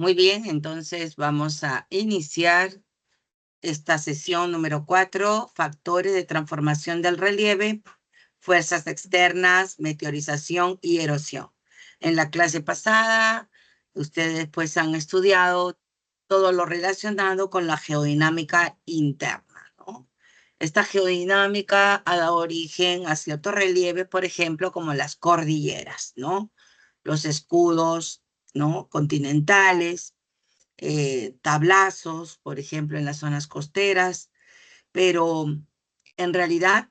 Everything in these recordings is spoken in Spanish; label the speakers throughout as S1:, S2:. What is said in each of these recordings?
S1: Muy bien, entonces vamos a iniciar esta sesión número 4, factores de transformación del relieve, fuerzas externas, meteorización y erosión. En la clase pasada, ustedes pues han estudiado todo lo relacionado con la geodinámica interna, ¿no? Esta geodinámica ha dado origen a ciertos relieves, por ejemplo, como las cordilleras, ¿no? Los escudos, ¿no? Continentales, tablazos, por ejemplo, en las zonas costeras, pero en realidad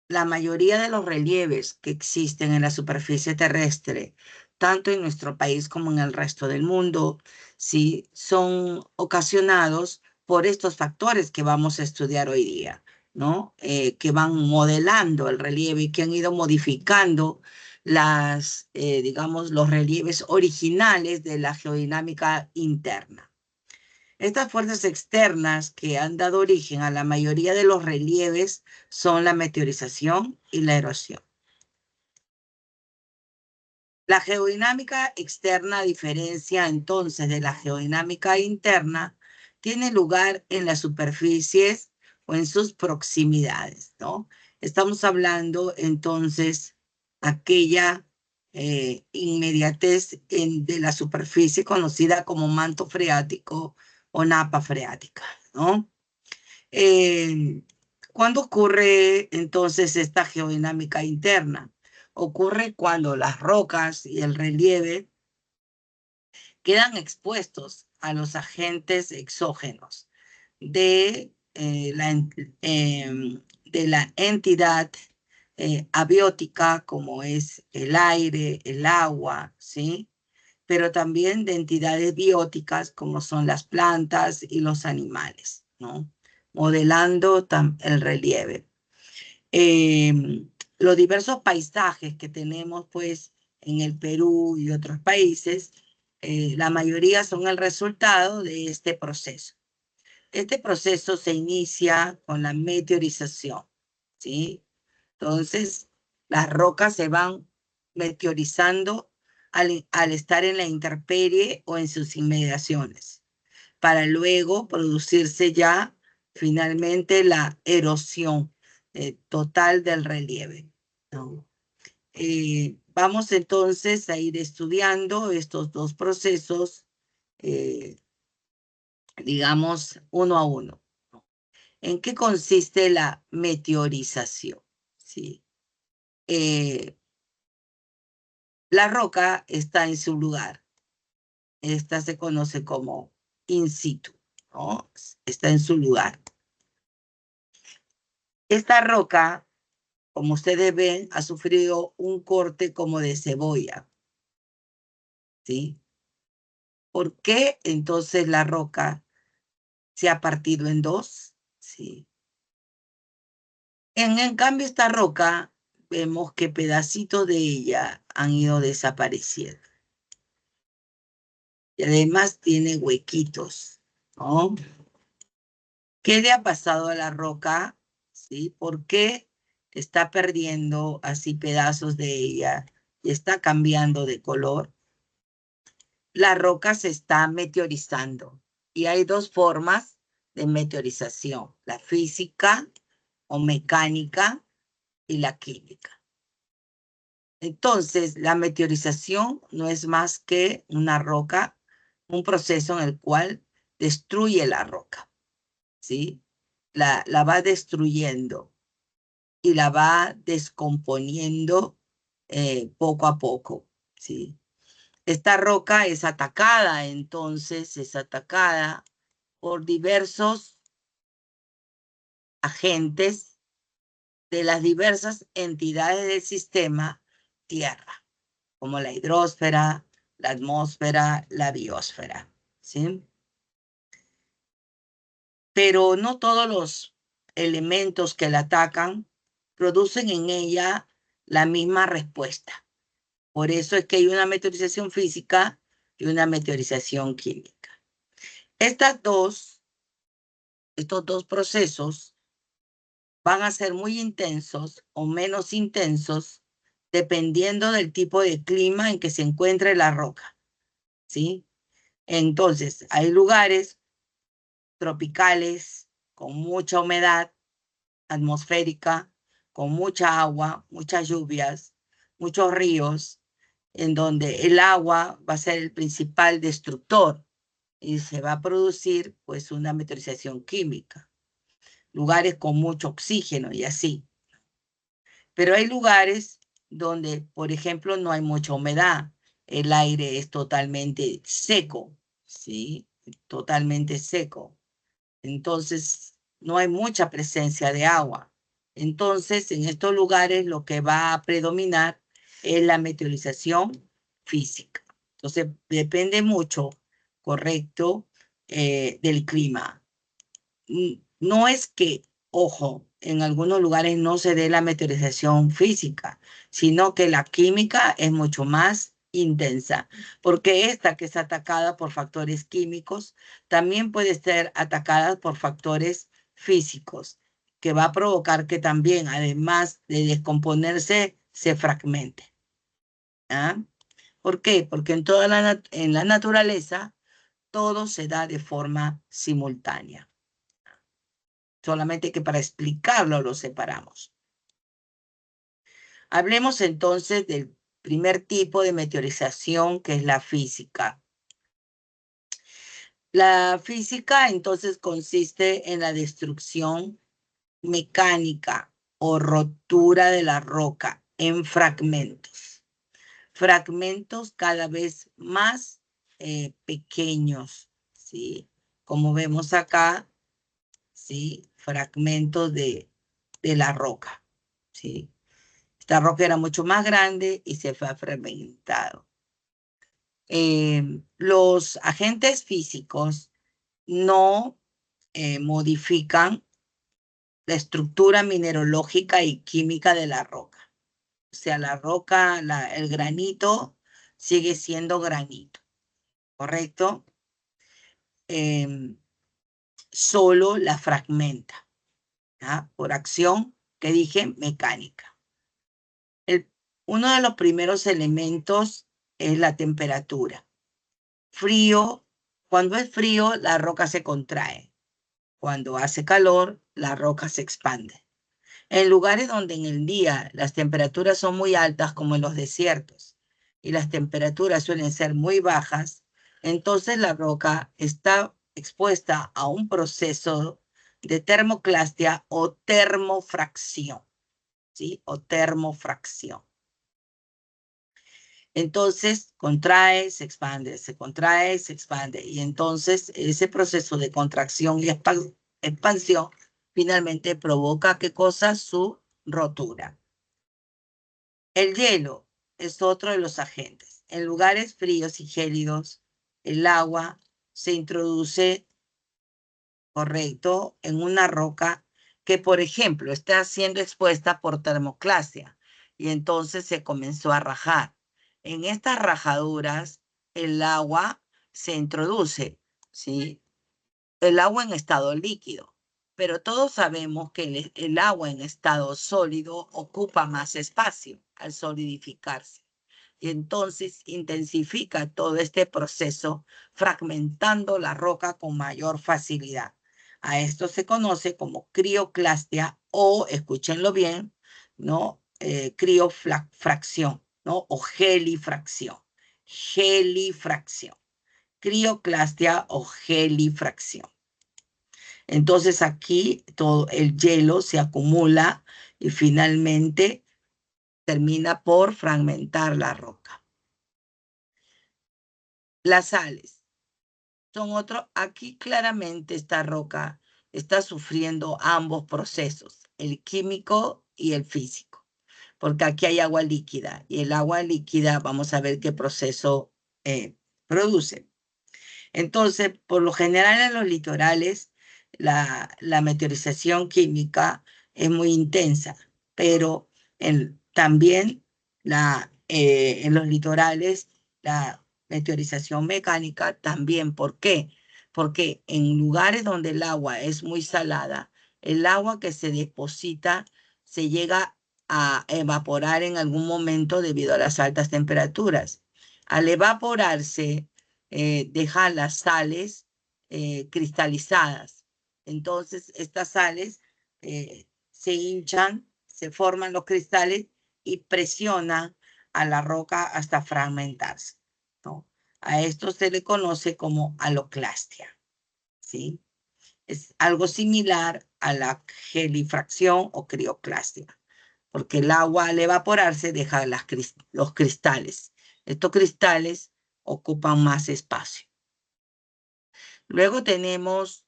S1: la mayoría de los relieves que existen en la superficie terrestre, tanto en nuestro país como en el resto del mundo, sí, son ocasionados por estos factores que vamos a estudiar hoy día, ¿no? Que van modelando el relieve y que han ido modificando digamos, los relieves originales de la geodinámica interna. Estas fuerzas externas que han dado origen a la mayoría de los relieves son la meteorización y la erosión. La geodinámica externa, a diferencia entonces de la geodinámica interna, tiene lugar en las superficies o en sus proximidades, ¿no? Estamos hablando entonces aquella inmediatez de la superficie conocida como manto freático o napa freática, ¿no? Eh, ¿Cuándo ocurre entonces esta geodinámica interna? Ocurre cuando las rocas y el relieve quedan expuestos a los agentes exógenos de, de la entidad abiótica, como es el aire, el agua, ¿sí? Pero también de entidades bióticas, como son las plantas y los animales, ¿no? Modelando el relieve. Los diversos paisajes que tenemos, pues, en el Perú y otros países, la mayoría son el resultado de este proceso. Este proceso se inicia con la meteorización, ¿sí? Entonces, las rocas se van meteorizando al estar en la intemperie o en sus inmediaciones, para luego producirse ya finalmente la erosión total del relieve, ¿no? Vamos entonces a ir estudiando estos dos procesos, digamos, uno a uno. ¿En qué consiste la meteorización? ¿Sí? La roca está en su lugar. Esta se conoce como in situ, ¿no? Está en su lugar. Esta roca, como ustedes ven, ha sufrido un corte como de cebolla, ¿sí? ¿Por qué entonces la roca se ha partido en dos? Sí. En cambio, esta roca, vemos que pedacitos de ella han ido desapareciendo. Y además tiene huequitos, ¿no? ¿Qué le ha pasado a la roca? ¿Sí? ¿Por qué está perdiendo así pedazos de ella y está cambiando de color? La roca se está meteorizando y hay dos formas de meteorización, la física o mecánica y la química. Entonces, la meteorización no es más que una roca, un proceso en el cual destruye la roca, ¿sí? La va destruyendo y la va descomponiendo poco a poco, ¿sí? Esta roca es atacada, entonces es atacada por diversos agentes de las diversas entidades del sistema Tierra, como la hidrosfera, la atmósfera, la biosfera, ¿sí? Pero no todos los elementos que la atacan producen en ella la misma respuesta. Por eso es que hay una meteorización física y una meteorización química. Estos dos procesos van a ser muy intensos o menos intensos dependiendo del tipo de clima en que se encuentre la roca, ¿sí? Entonces, hay lugares tropicales con mucha humedad atmosférica, con mucha agua, muchas lluvias, muchos ríos, en donde el agua va a ser el principal destructor y se va a producir pues una meteorización química. Lugares con mucho oxígeno y así. Pero hay lugares donde, por ejemplo, no hay mucha humedad. El aire es totalmente seco, ¿sí? Totalmente seco. Entonces, no hay mucha presencia de agua. Entonces, en estos lugares lo que va a predominar es la meteorización física. Entonces, depende mucho, correcto, del clima. No es que, ojo, en algunos lugares no se dé la meteorización física, sino que la química es mucho más intensa, porque esta que es atacada por factores químicos también puede ser atacada por factores físicos, que va a provocar que también, además de descomponerse, se fragmente. ¿Ah? ¿Por qué? Porque en la naturaleza todo se da de forma simultánea. Solamente que para explicarlo lo separamos. Hablemos entonces del primer tipo de meteorización, que es la física. La física entonces consiste en la destrucción mecánica o rotura de la roca en fragmentos. Fragmentos cada vez más pequeños, ¿sí? Como vemos acá, ¿sí? Fragmentos de la roca, ¿sí? Esta roca era mucho más grande y se fue fragmentado. Los agentes físicos no modifican la estructura mineralógica y química de la roca. O sea, la roca, el granito sigue siendo granito, ¿correcto? Solo la fragmenta, ¿ah? Por acción que dije mecánica. Uno de los primeros elementos es la temperatura. Frío, cuando es frío, la roca se contrae. Cuando hace calor, la roca se expande. En lugares donde en el día las temperaturas son muy altas, como en los desiertos, y las temperaturas suelen ser muy bajas, entonces la roca está expuesta a un proceso de termoclastia o termofracción, ¿sí? O termofracción. Entonces, contrae, se expande, se contrae, se expande. Y entonces ese proceso de contracción y expansión finalmente provoca, ¿qué cosa? Su rotura. El hielo es otro de los agentes. En lugares fríos y gélidos, el agua se introduce, correcto, en una roca que, por ejemplo, está siendo expuesta por termoclasia y entonces se comenzó a rajar. En estas rajaduras, el agua se introduce, ¿sí? El agua en estado líquido, pero todos sabemos que el agua en estado sólido ocupa más espacio al solidificarse. Y entonces intensifica todo este proceso, fragmentando la roca con mayor facilidad. A esto se conoce como crioclastia o, escúchenlo bien, ¿no? Criofracción, ¿no? O gelifracción. Gelifracción. Crioclastia o gelifracción. Entonces aquí todo el hielo se acumula y finalmente termina por fragmentar la roca. Las sales son otro. Aquí claramente esta roca está sufriendo ambos procesos, el químico y el físico, porque aquí hay agua líquida y el agua líquida vamos a ver qué proceso produce. Entonces, por lo general en los litorales, la meteorización química es muy intensa, pero también en los litorales la meteorización mecánica también. ¿Por qué? Porque en lugares donde el agua es muy salada, el agua que se deposita se llega a evaporar en algún momento debido a las altas temperaturas. Al evaporarse, deja las sales cristalizadas. Entonces, estas sales se hinchan, se forman los cristales y presionan a la roca hasta fragmentarse, ¿no? A esto se le conoce como haloclastia, ¿sí? Es algo similar a la gelifracción o crioclastia, porque el agua al evaporarse deja los cristales. Estos cristales ocupan más espacio. Luego tenemos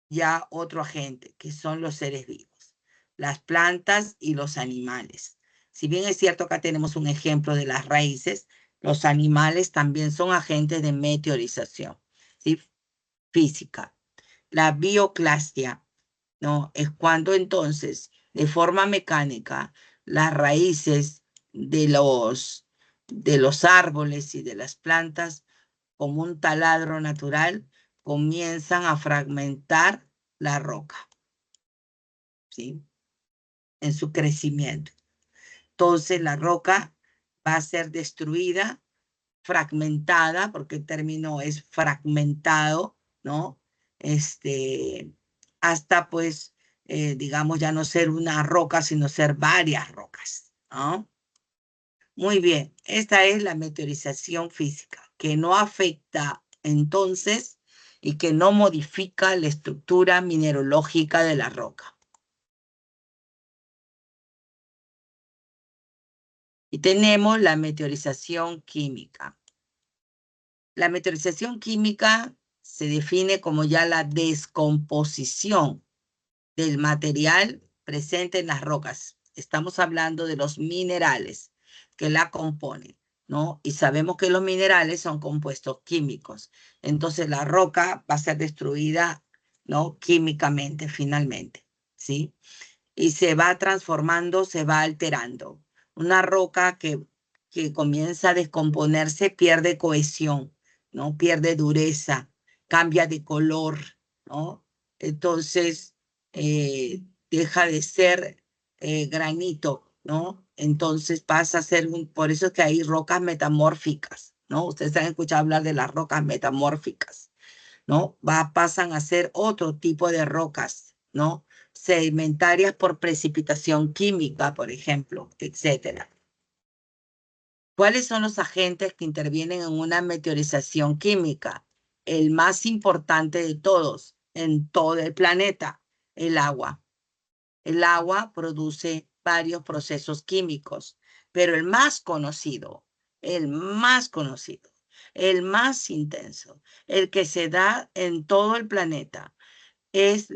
S1: ya otro agente, que son los seres vivos, las plantas y los animales. Si bien es cierto, acá tenemos un ejemplo de las raíces, los animales también son agentes de meteorización, ¿sí? Física. La bioclastia, ¿no? Es cuando entonces, de forma mecánica, las raíces de los árboles y de las plantas, como un taladro natural, comienzan a fragmentar la roca, ¿sí? En su crecimiento. Entonces la roca va a ser destruida, fragmentada, porque el término es fragmentado, ¿no? Hasta pues, digamos, ya no ser una roca, sino ser varias rocas, ¿no? Muy bien, esta es la meteorización física, que no afecta entonces y que no modifica la estructura mineralógica de la roca. Y tenemos la meteorización química. La meteorización química se define como ya la descomposición del material presente en las rocas. Estamos hablando de los minerales que la componen, ¿no? Y sabemos que los minerales son compuestos químicos. Entonces la roca va a ser destruida, ¿no? Químicamente, finalmente, ¿sí? Y se va transformando, se va alterando. Una roca que comienza a descomponerse pierde cohesión, ¿no? Pierde dureza, cambia de color, ¿no? Entonces, deja de ser granito, ¿no? Entonces pasa a ser por eso es que hay rocas metamórficas, ¿no? Ustedes han escuchado hablar de las rocas metamórficas, ¿no? Pasan a ser otro tipo de rocas, ¿no? Sedimentarias por precipitación química, por ejemplo, etcétera. ¿Cuáles son los agentes que intervienen en una meteorización química? El más importante de todos, en todo el planeta, el agua. El agua produce varios procesos químicos, pero el más conocido, el más intenso, el que se da en todo el planeta, es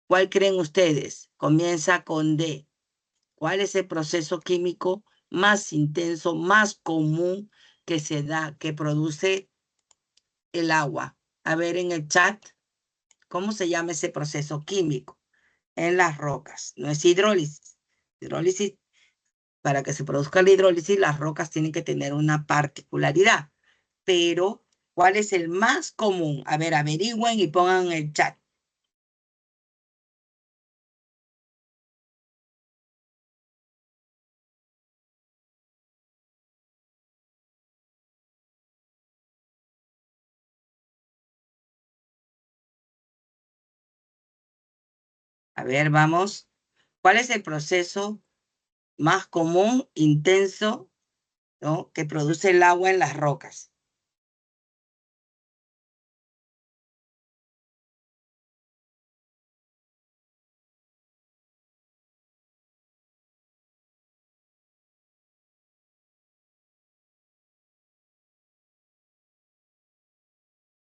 S1: ¿cuál creen ustedes? Comienza con D. ¿Cuál es el proceso químico más intenso, más común que se da, que produce el agua? A ver en el chat, ¿cómo se llama ese proceso químico en las rocas? No es hidrólisis. Hidrólisis, para que se produzca la hidrólisis, las rocas tienen que tener una particularidad. Pero, ¿cuál es el más común? A ver, averigüen y pongan en el chat. A ver, vamos. ¿Cuál es el proceso más común, intenso, ¿no? que produce el agua en las rocas?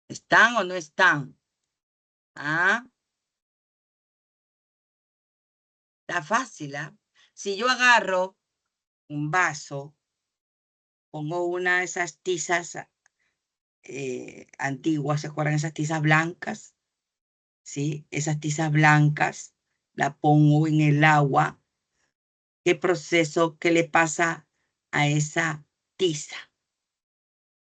S1: ¿Están o no están? Ah, está fácil, ¿ah? Si yo agarro un vaso, pongo una de esas tizas antiguas, ¿se acuerdan? Esas tizas blancas, ¿sí? Esas tizas blancas, la pongo en el agua. ¿Qué proceso, qué le pasa a esa tiza?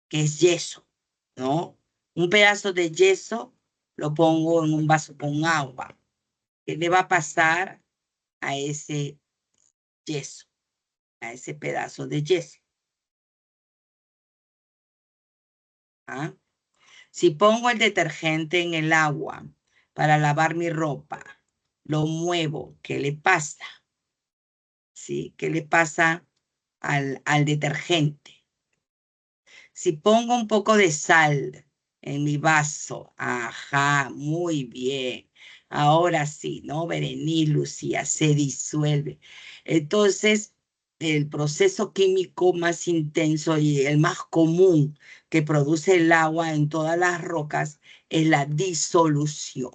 S1: Que es yeso, ¿no? Un pedazo de yeso lo pongo en un vaso con agua. ¿Qué le va a pasar a ese yeso, a ese pedazo de yeso? ¿Ah? Si pongo el detergente en el agua para lavar mi ropa, lo muevo, ¿qué le pasa? ¿Sí? ¿Qué le pasa al detergente? Si pongo un poco de sal en mi vaso, ajá, muy bien. Ahora sí, ¿no? Berení, Lucía, se disuelve. Entonces, el proceso químico más intenso y el más común que produce el agua en todas las rocas es la disolución.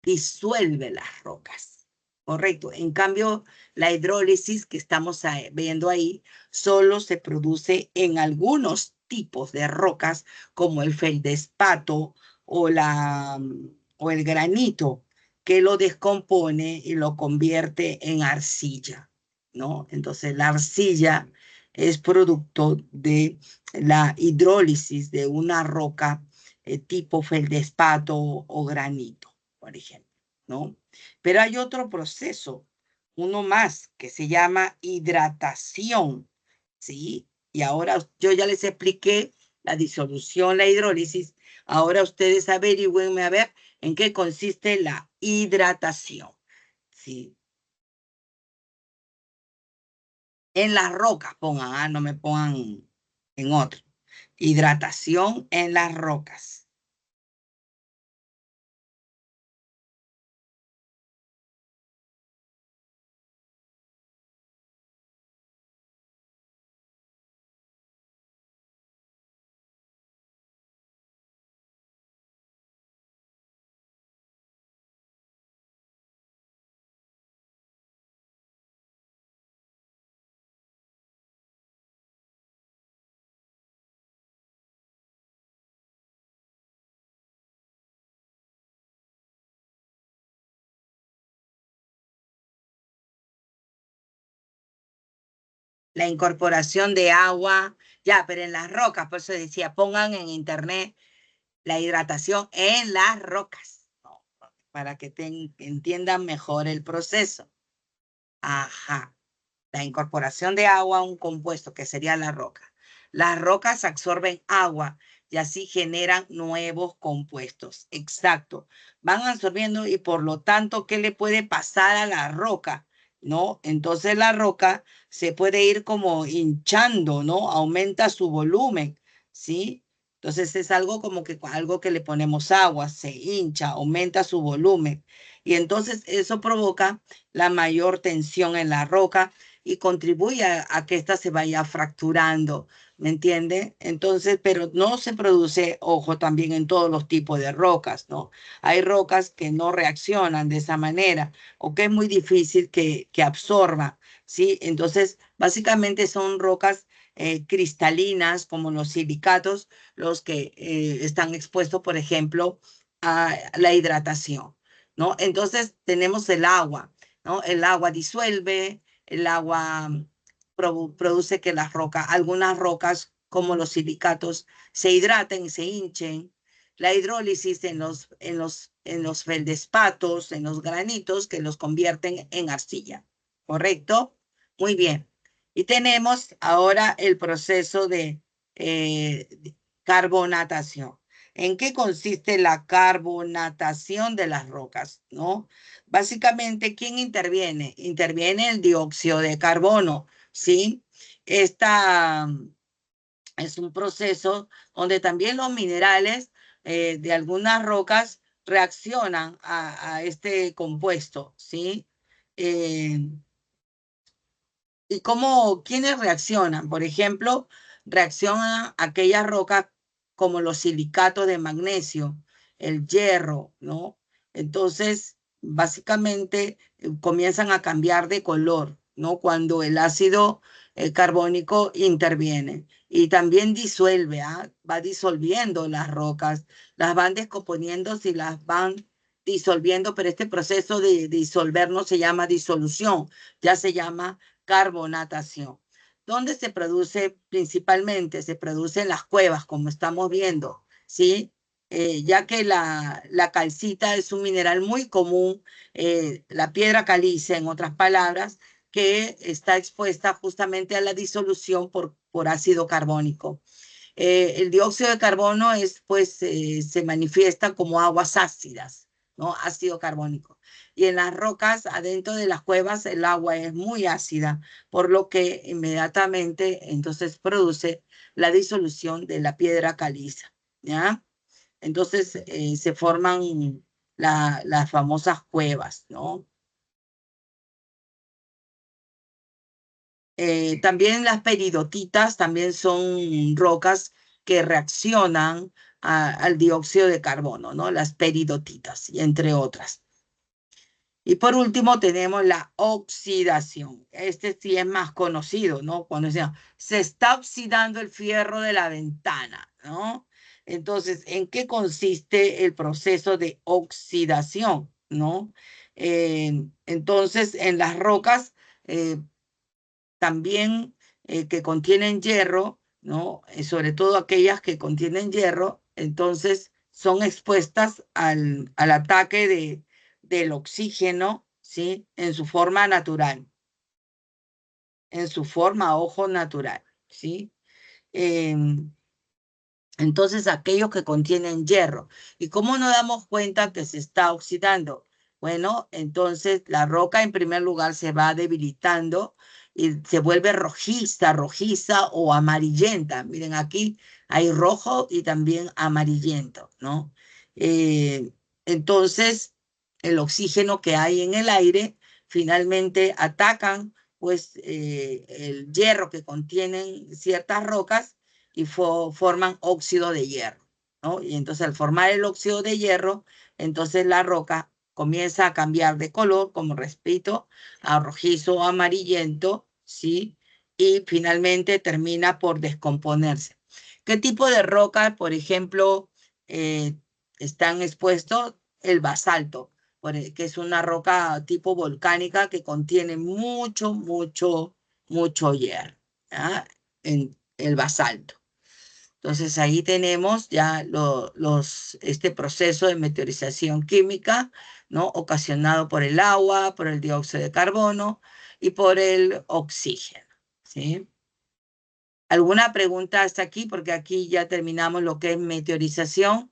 S1: Disuelve las rocas. Correcto. En cambio, la hidrólisis que estamos viendo ahí solo se produce en algunos tipos de rocas como el feldespato o, o el granito, que lo descompone y lo convierte en arcilla, ¿no? Entonces la arcilla es producto de la hidrólisis de una roca tipo feldespato o granito, por ejemplo, ¿no? Pero hay otro proceso, uno más, que se llama hidratación, ¿sí? Y ahora yo ya les expliqué la disolución, la hidrólisis. Ahora ustedes averigüenme a ver en qué consiste la hidratación, ¿sí? En las rocas pongan, no me pongan en otro. Hidratación en las rocas. La incorporación de agua, ya, pero en las rocas, por eso decía, pongan en internet la hidratación en las rocas, ¿no? Para que entiendan mejor el proceso. Ajá. La incorporación de agua a un compuesto que sería la roca. Las rocas absorben agua y así generan nuevos compuestos. Exacto. Van absorbiendo y por lo tanto, ¿qué le puede pasar a la roca? ¿No? Entonces la roca se puede ir como hinchando, ¿no? Aumenta su volumen, ¿sí? Entonces es algo como que algo que le ponemos agua, se hincha, aumenta su volumen. Y entonces eso provoca la mayor tensión en la roca y contribuye a que ésta se vaya fracturando, ¿me entiende? Entonces, pero no se produce, ojo, también en todos los tipos de rocas, ¿no? Hay rocas que no reaccionan de esa manera o que es muy difícil que absorban, ¿sí? Entonces, básicamente son rocas cristalinas como los silicatos, los que están expuestos, por ejemplo, a la hidratación, ¿no? Entonces, tenemos el agua, ¿no? El agua disuelve, el agua produce que las rocas, algunas rocas como los silicatos, se hidraten y se hinchen. La hidrólisis en los feldespatos, en los granitos, que los convierten en arcilla. ¿Correcto? Muy bien. Y tenemos ahora el proceso de carbonatación. ¿En qué consiste la carbonatación de las rocas? ¿No? Básicamente, ¿quién interviene? Interviene el dióxido de carbono, ¿sí? Esta es un proceso donde también los minerales de algunas rocas reaccionan a este compuesto, ¿sí? Eh, ¿Y cómo, quiénes reaccionan? Por ejemplo, reaccionan aquellas rocas como los silicatos de magnesio, el hierro, ¿no? Entonces, básicamente comienzan a cambiar de color, ¿no? Cuando el ácido carbónico interviene. Y también disuelve, ¿ah? Va disolviendo las rocas, las van descomponiendo si las van disolviendo, pero este proceso de disolver no se llama disolución, ya se llama carbonatación. ¿Dónde se produce principalmente? Se produce en las cuevas, como estamos viendo, ¿sí? Ya que la calcita es un mineral muy común, la piedra caliza, en otras palabras, que está expuesta justamente a la disolución por ácido carbónico. El dióxido de carbono es, pues, se manifiesta como aguas ácidas, ¿no? Ácido carbónico. Y en las rocas, adentro de las cuevas, el agua es muy ácida, por lo que inmediatamente entonces produce la disolución de la piedra caliza, ¿ya? Entonces se forman las famosas cuevas, ¿no? También las peridotitas también son rocas que reaccionan al dióxido de carbono, ¿no? Las peridotitas, y entre otras. Y por último tenemos la oxidación. Este sí es más conocido, ¿no? Cuando decían, se está oxidando el fierro de la ventana, ¿no? Entonces, ¿en qué consiste el proceso de oxidación, ¿no? Entonces, en las rocas eh, también que contienen hierro, ¿no? Sobre todo aquellas que contienen hierro, entonces son expuestas al ataque del oxígeno, ¿sí? En su forma natural, en su forma, ojo, natural, ¿sí? Em, entonces, aquellos que contienen hierro. ¿Y cómo nos damos cuenta que se está oxidando? Bueno, entonces la roca en primer lugar se va debilitando y se vuelve rojiza, rojiza o amarillenta. Miren, aquí hay rojo y también amarillento, ¿no? Eh, entonces, el oxígeno que hay en el aire finalmente atacan pues el hierro que contienen ciertas rocas y forman óxido de hierro, ¿no? Y entonces al formar el óxido de hierro, entonces la roca comienza a cambiar de color, como repito, a rojizo o amarillento, ¿sí? Y finalmente termina por descomponerse. ¿Qué tipo de roca, por ejemplo, están expuestos? El basalto, que es una roca tipo volcánica que contiene mucho, mucho, mucho hierro, ¿ah? En el basalto. Entonces ahí tenemos ya este proceso de meteorización química, ¿no? Ocasionado por el agua, por el dióxido de carbono y por el oxígeno, ¿sí? ¿Alguna pregunta hasta aquí? Porque aquí ya terminamos lo que es meteorización.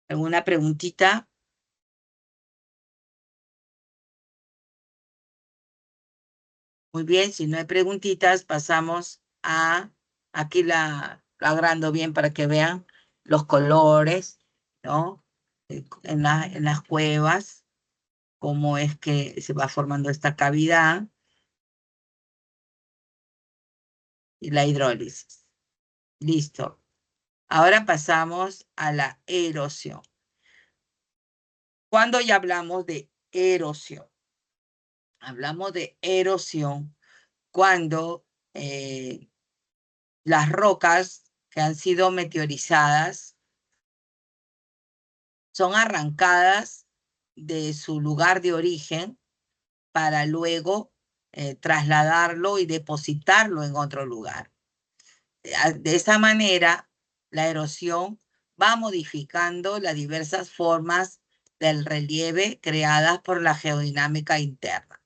S1: ¿Alguna preguntita? Muy bien, si no hay preguntitas, pasamos a, aquí la agrando bien para que vean los colores, ¿no? En las cuevas, cómo es que se va formando esta cavidad y la hidrólisis. Listo. Ahora pasamos a la erosión. Cuando ya hablamos de erosión, hablamos de erosión cuando las rocas que han sido meteorizadas son arrancadas de su lugar de origen para luego trasladarlo y depositarlo en otro lugar. De esa manera, la erosión va modificando las diversas formas del relieve creadas por la geodinámica interna.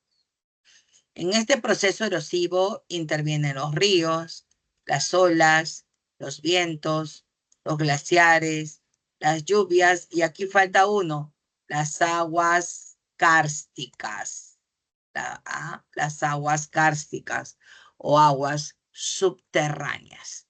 S1: En este proceso erosivo intervienen los ríos, las olas, los vientos, los glaciares, las lluvias y aquí falta uno, las aguas kársticas, las aguas kársticas o aguas subterráneas.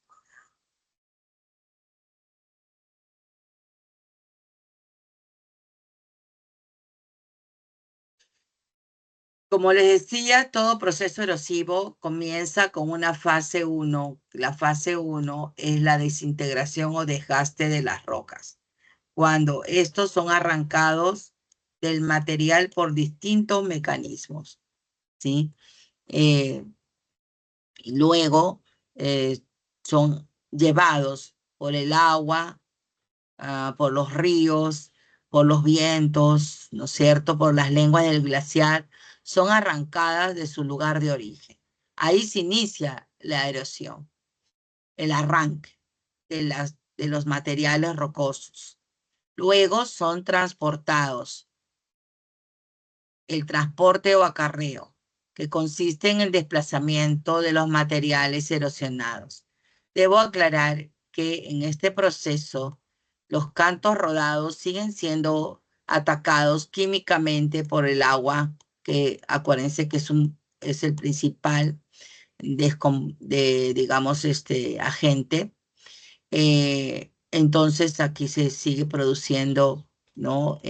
S1: Como les decía, todo proceso erosivo comienza con una fase 1. La fase 1 es la desintegración o desgaste de las rocas, cuando estos son arrancados del material por distintos mecanismos, ¿sí? Eh, y luego son llevados por el agua, por los ríos, por los vientos, ¿no es cierto? Por las lenguas del glaciar, son arrancadas de su lugar de origen. Ahí se inicia la erosión, el arranque de los materiales rocosos. Luego son transportados, el transporte o acarreo. que consiste en el desplazamiento de los materiales erosionados. Debo aclarar que en este proceso los cantos rodados siguen siendo atacados químicamente por el agua, que acuérdense que es el principal digamos, agente. Entonces aquí se sigue produciendo, ¿no?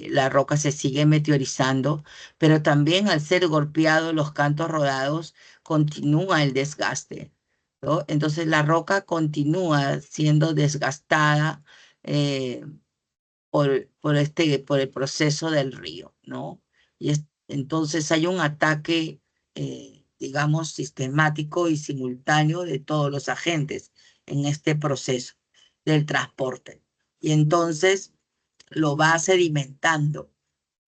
S1: La roca se sigue meteorizando, pero también al ser golpeado los cantos rodados continúa el desgaste, ¿no? Entonces la roca continúa siendo desgastada eh, por el proceso del río, ¿no? Entonces hay un ataque, digamos, sistemático y simultáneo de todos los agentes en este proceso del transporte. Y entonces lo va sedimentando,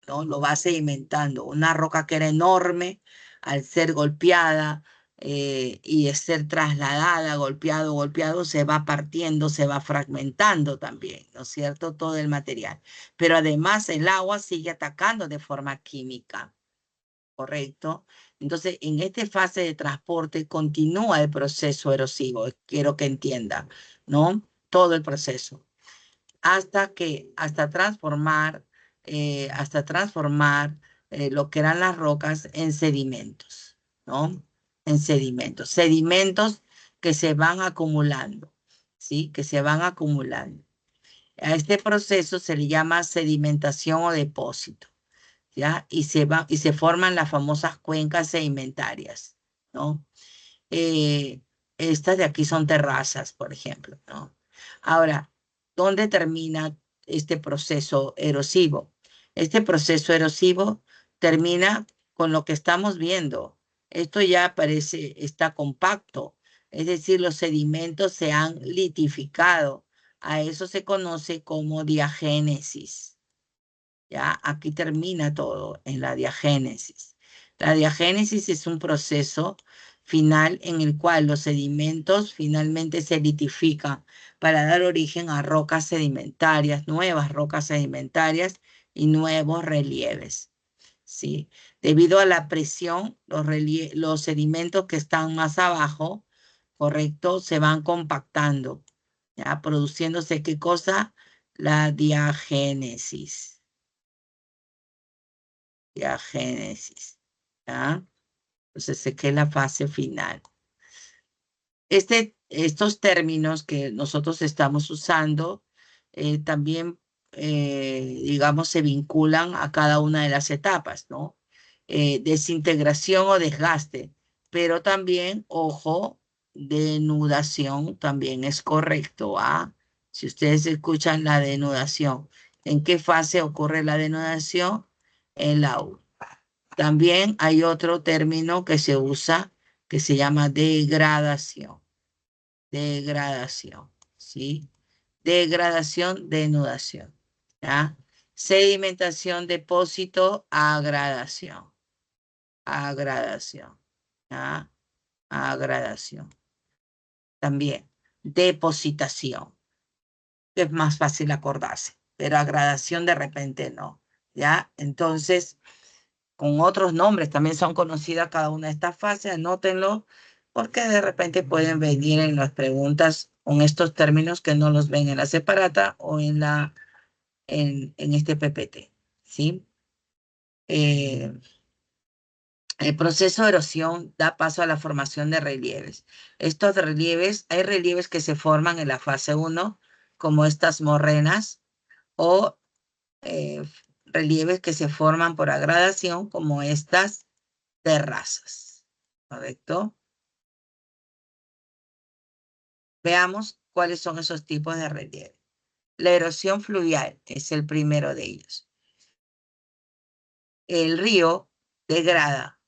S1: ¿no? Lo va sedimentando. Una roca que era enorme, al ser golpeada y de ser trasladada, golpeado, se va partiendo, se va fragmentando también, ¿no es cierto? Todo el material. Pero además el agua sigue atacando de forma química, ¿correcto? Entonces, en esta fase de transporte continúa el proceso erosivo, quiero que entienda, ¿no? Todo el proceso hasta transformar lo que eran las rocas en sedimentos, ¿no? En sedimentos que se van acumulando, ¿sí? Que se van acumulando. A este proceso se le llama sedimentación o depósito, ¿ya? Y se forman las famosas cuencas sedimentarias, ¿no? Eh, Estas de aquí son terrazas, por ejemplo, ¿no? Ahora, ¿dónde termina este proceso erosivo? Este proceso erosivo termina con lo que estamos viendo. Esto ya parece, está compacto, es decir, los sedimentos se han litificado. A eso se conoce como diagénesis. Ya, aquí termina todo en la diagénesis. La diagénesis es un proceso final en el cual los sedimentos finalmente se litifican para dar origen a rocas sedimentarias, nuevas rocas sedimentarias y nuevos relieves. ¿Sí? Debido a la presión, los sedimentos que están más abajo, correcto, se van compactando, ¿ya? Produciéndose, ¿qué cosa? La diagénesis. Génesis, ¿ya? Entonces, sé que es la fase final. Estos términos que nosotros estamos usando también, digamos, se vinculan a cada una de las etapas, ¿no? Desintegración o desgaste, pero también, ojo, denudación también es correcto, ¿ah? Si ustedes escuchan la denudación, ¿en qué fase ocurre la denudación? En la U. También hay otro término que se usa que se llama degradación. Degradación, ¿sí? Degradación, denudación, ¿ya? Sedimentación, depósito, agradación. Agradación, ¿ya? Agradación. También, depositación. Es más fácil acordarse, pero agradación de repente no, ¿ya? Entonces, con otros nombres también son conocidas cada una de estas fases, anótenlo, porque de repente pueden venir en las preguntas con estos términos que no los ven en la separata o en este PPT, ¿sí? El proceso de erosión da paso a la formación de relieves. Estos relieves, hay relieves que se forman en la fase 1, como estas morrenas, o eh, relieves que se forman por agradación, como estas terrazas, ¿correcto? Veamos cuáles son esos tipos de relieve. La erosión fluvial es el primero de ellos. El río degrada,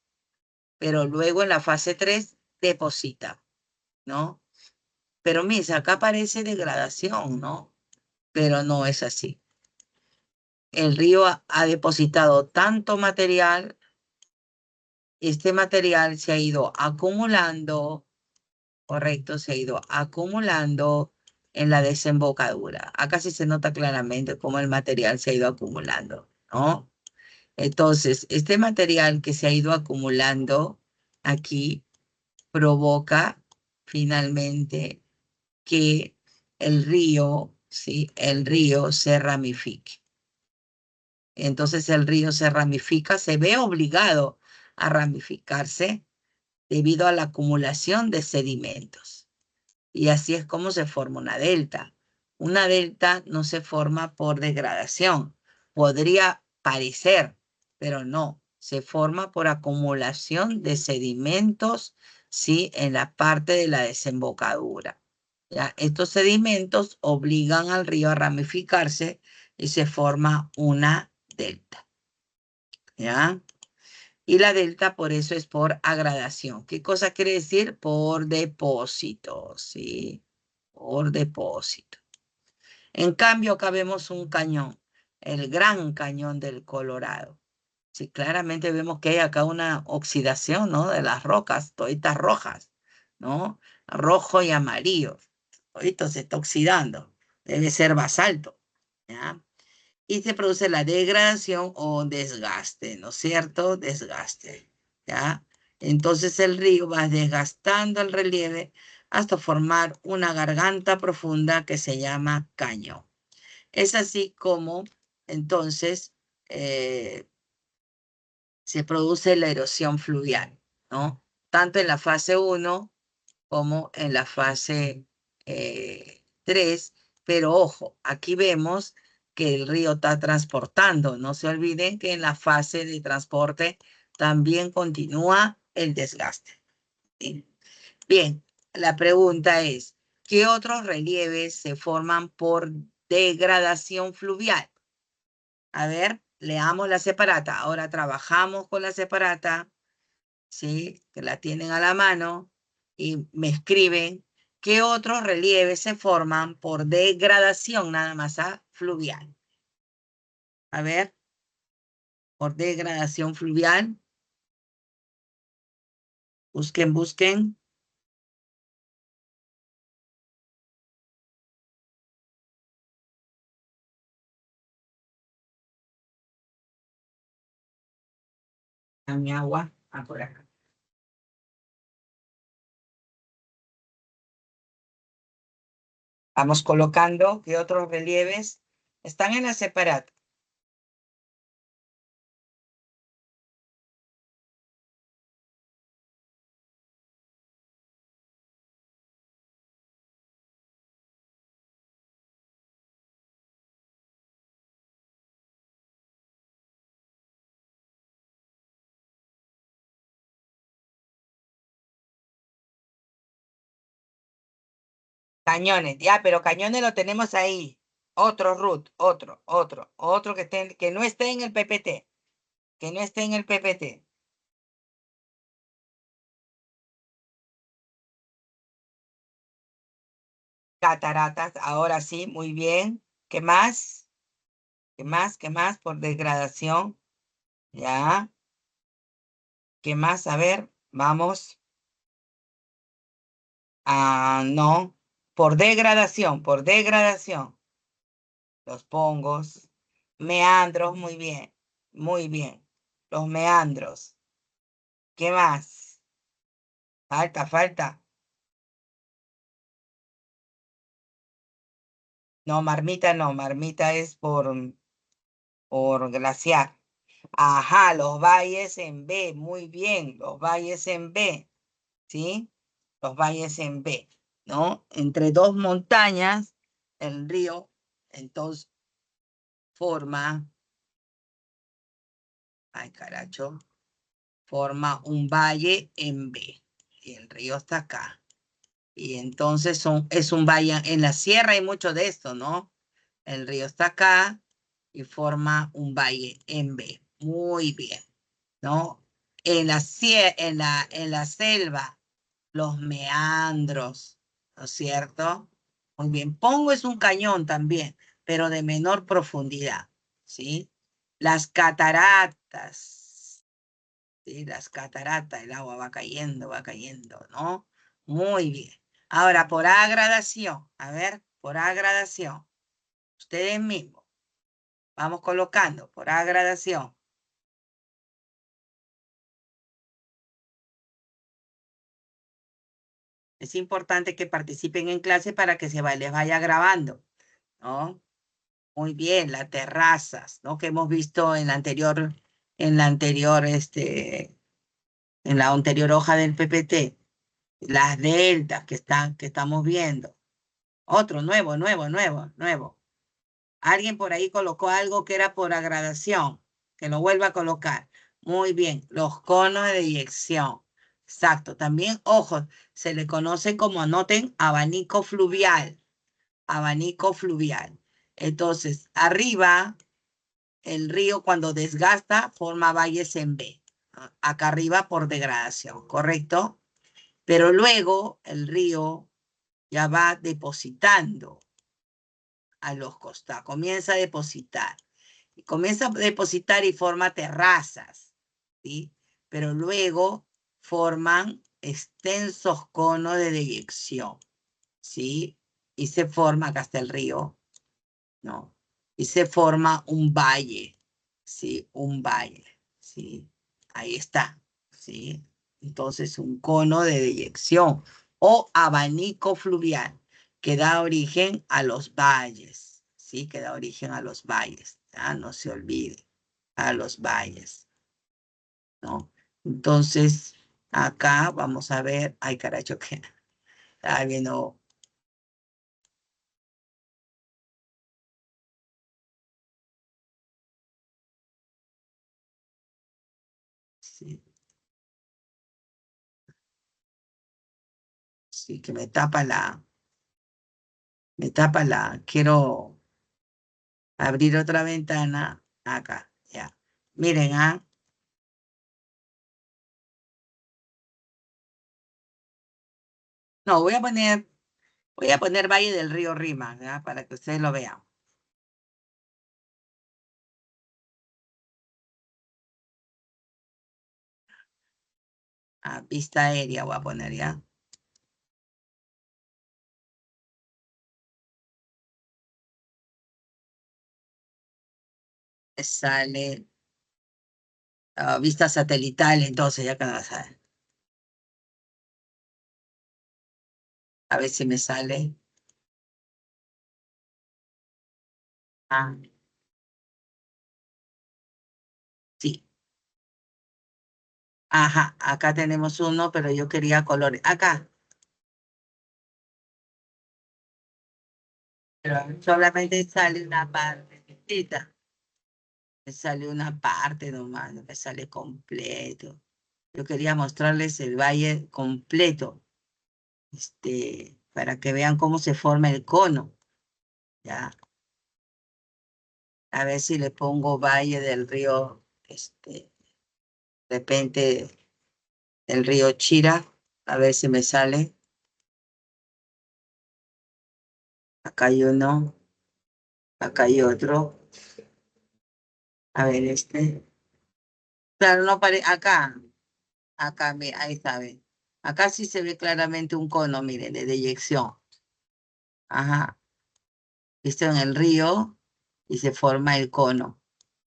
S1: pero luego en la fase 3 deposita, ¿no? Pero mira, acá aparece degradación, ¿no? Pero no es así. El río ha depositado tanto material, este material se ha ido acumulando, correcto, se ha ido acumulando en la desembocadura. Acá sí se nota claramente cómo el material se ha ido acumulando, ¿no? Entonces, este material que se ha ido acumulando aquí provoca finalmente que el río, ¿sí? El río se ramifique. Entonces el río se ramifica, se ve obligado a ramificarse debido a la acumulación de sedimentos. Y así es como se forma una delta. Una delta no se forma por degradación. Podría parecer, pero no. Se forma por acumulación de sedimentos, ¿sí? En la parte de la desembocadura. ¿Ya? Estos sedimentos obligan al río a ramificarse y se forma una delta. ¿Ya? Y la delta por eso es por agradación. ¿Qué cosa quiere decir? Por depósito, ¿sí? Por depósito. En cambio, acá vemos un cañón, el Gran Cañón del Colorado. Sí, claramente vemos que hay acá una oxidación, ¿no? De las rocas, toditas rojas, ¿no? Rojo y amarillo. Todito se está oxidando. Debe ser basalto, ¿ya? Y se produce la degradación o desgaste, ¿no es cierto? Desgaste, ¿ya? Entonces el río va desgastando el relieve hasta formar una garganta profunda que se llama cañón. Es así como entonces se produce la erosión fluvial, ¿no? Tanto en la fase 1 como en la fase 3, pero ojo, aquí vemos que el río está transportando. No se olviden que en la fase de transporte también continúa el desgaste. ¿Sí? Bien, la pregunta es, ¿qué otros relieves se forman por degradación fluvial? A ver, leamos la separata. Ahora trabajamos con la separata, ¿sí? Que la tienen a la mano y me escriben qué otros relieves se forman por degradación nada más fluvial. A ver, por degradación fluvial. Busquen, busquen. A mi agua. Ah, por acá. Vamos colocando qué otros relieves están en la separata. Cañones, ya, pero cañones lo tenemos ahí. Otro root, otro que no esté en el PPT, que no esté en el PPT. Cataratas, ahora sí, muy bien. ¿Qué más? ¿Qué más? ¿Qué más? Por degradación. Ya. ¿Qué más? A ver, vamos. Ah, no. Por degradación, por degradación. Los pongos. Meandros, muy bien. Muy bien. Los meandros. ¿Qué más? Falta, falta. No, marmita no. Marmita es por glaciar. Ajá, los valles en B. Muy bien. Los valles en B. ¿Sí? Los valles en B, ¿no? Entre dos montañas, el río, entonces, forma, ay caracho, forma un valle en B. Y el río está acá. Y entonces es un valle, en la sierra hay mucho de esto, ¿no? El río está acá y forma un valle en B. Muy bien, ¿no? En la selva, los meandros, ¿no es cierto? Muy bien. Pongo es un cañón también, pero de menor profundidad, ¿sí? Las cataratas, ¿sí? Las cataratas, el agua va cayendo, ¿no? Muy bien. Ahora, por agradación, a ver, por agradación, ustedes mismos, vamos colocando por agradación. Es importante que participen en clase para que les vaya grabando, ¿no? Muy bien, las terrazas, ¿no? Que hemos visto en la anterior, en la anterior hoja del PPT. Las deltas que estamos viendo. Otro, nuevo. Alguien por ahí colocó algo que era por agradación, que lo vuelva a colocar. Muy bien, los conos de eyección. Exacto, también, ojo, se le conoce como, anoten, abanico fluvial. Abanico fluvial. Entonces, arriba, el río cuando desgasta forma valles en B. Acá arriba por degradación, ¿correcto? Pero luego el río ya va depositando a los costados, comienza a depositar. Y comienza a depositar y forma terrazas, ¿sí? Pero luego forman extensos conos de deyección, ¿sí? Y se forma, acá está el río, ¿no? Y se forma un valle, ¿sí? Un valle, ¿sí? Ahí está, ¿sí? Entonces, un cono de deyección o abanico fluvial que da origen a los valles, ¿sí? Que da origen a los valles, ¿ya? No se olvide, a los valles, ¿no? Entonces, acá vamos a ver, ay, carajo, que está viendo, sí, sí, que quiero abrir otra ventana acá, ya. Miren, ¿ah? No, voy a poner Valle del Río Rima, ¿ya? Para que ustedes lo vean. Vista aérea voy a poner, ¿ya? Sale vista satelital, entonces ya que no sale. A ver si me sale. Ah, sí. Ajá, acá tenemos uno, pero yo quería colores. Acá, pero solamente sale una parte. Me sale una parte nomás, no me sale completo. Yo quería mostrarles el valle completo, para que vean cómo se forma el cono. Ya, a ver si le pongo valle del río, de repente el río Chira, a ver si me sale. Acá hay uno, acá hay otro. A ver, Claro, no parece, acá, ahí está, ve. Acá sí se ve claramente un cono, miren, de deyección. Ajá, visto en el río y se forma el cono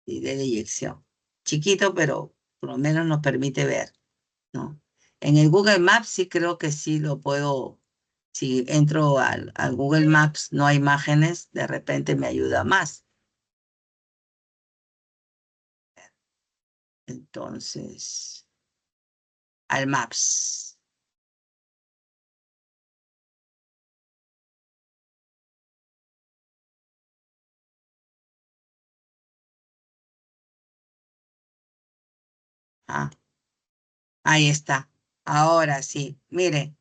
S1: y de eyección. Chiquito, pero por lo menos nos permite ver, ¿no? En el Google Maps sí creo que sí lo puedo, si entro al Google Maps, no hay imágenes, de repente me ayuda más. Entonces, al Maps. Ah, ahí está. Ahora sí, miren,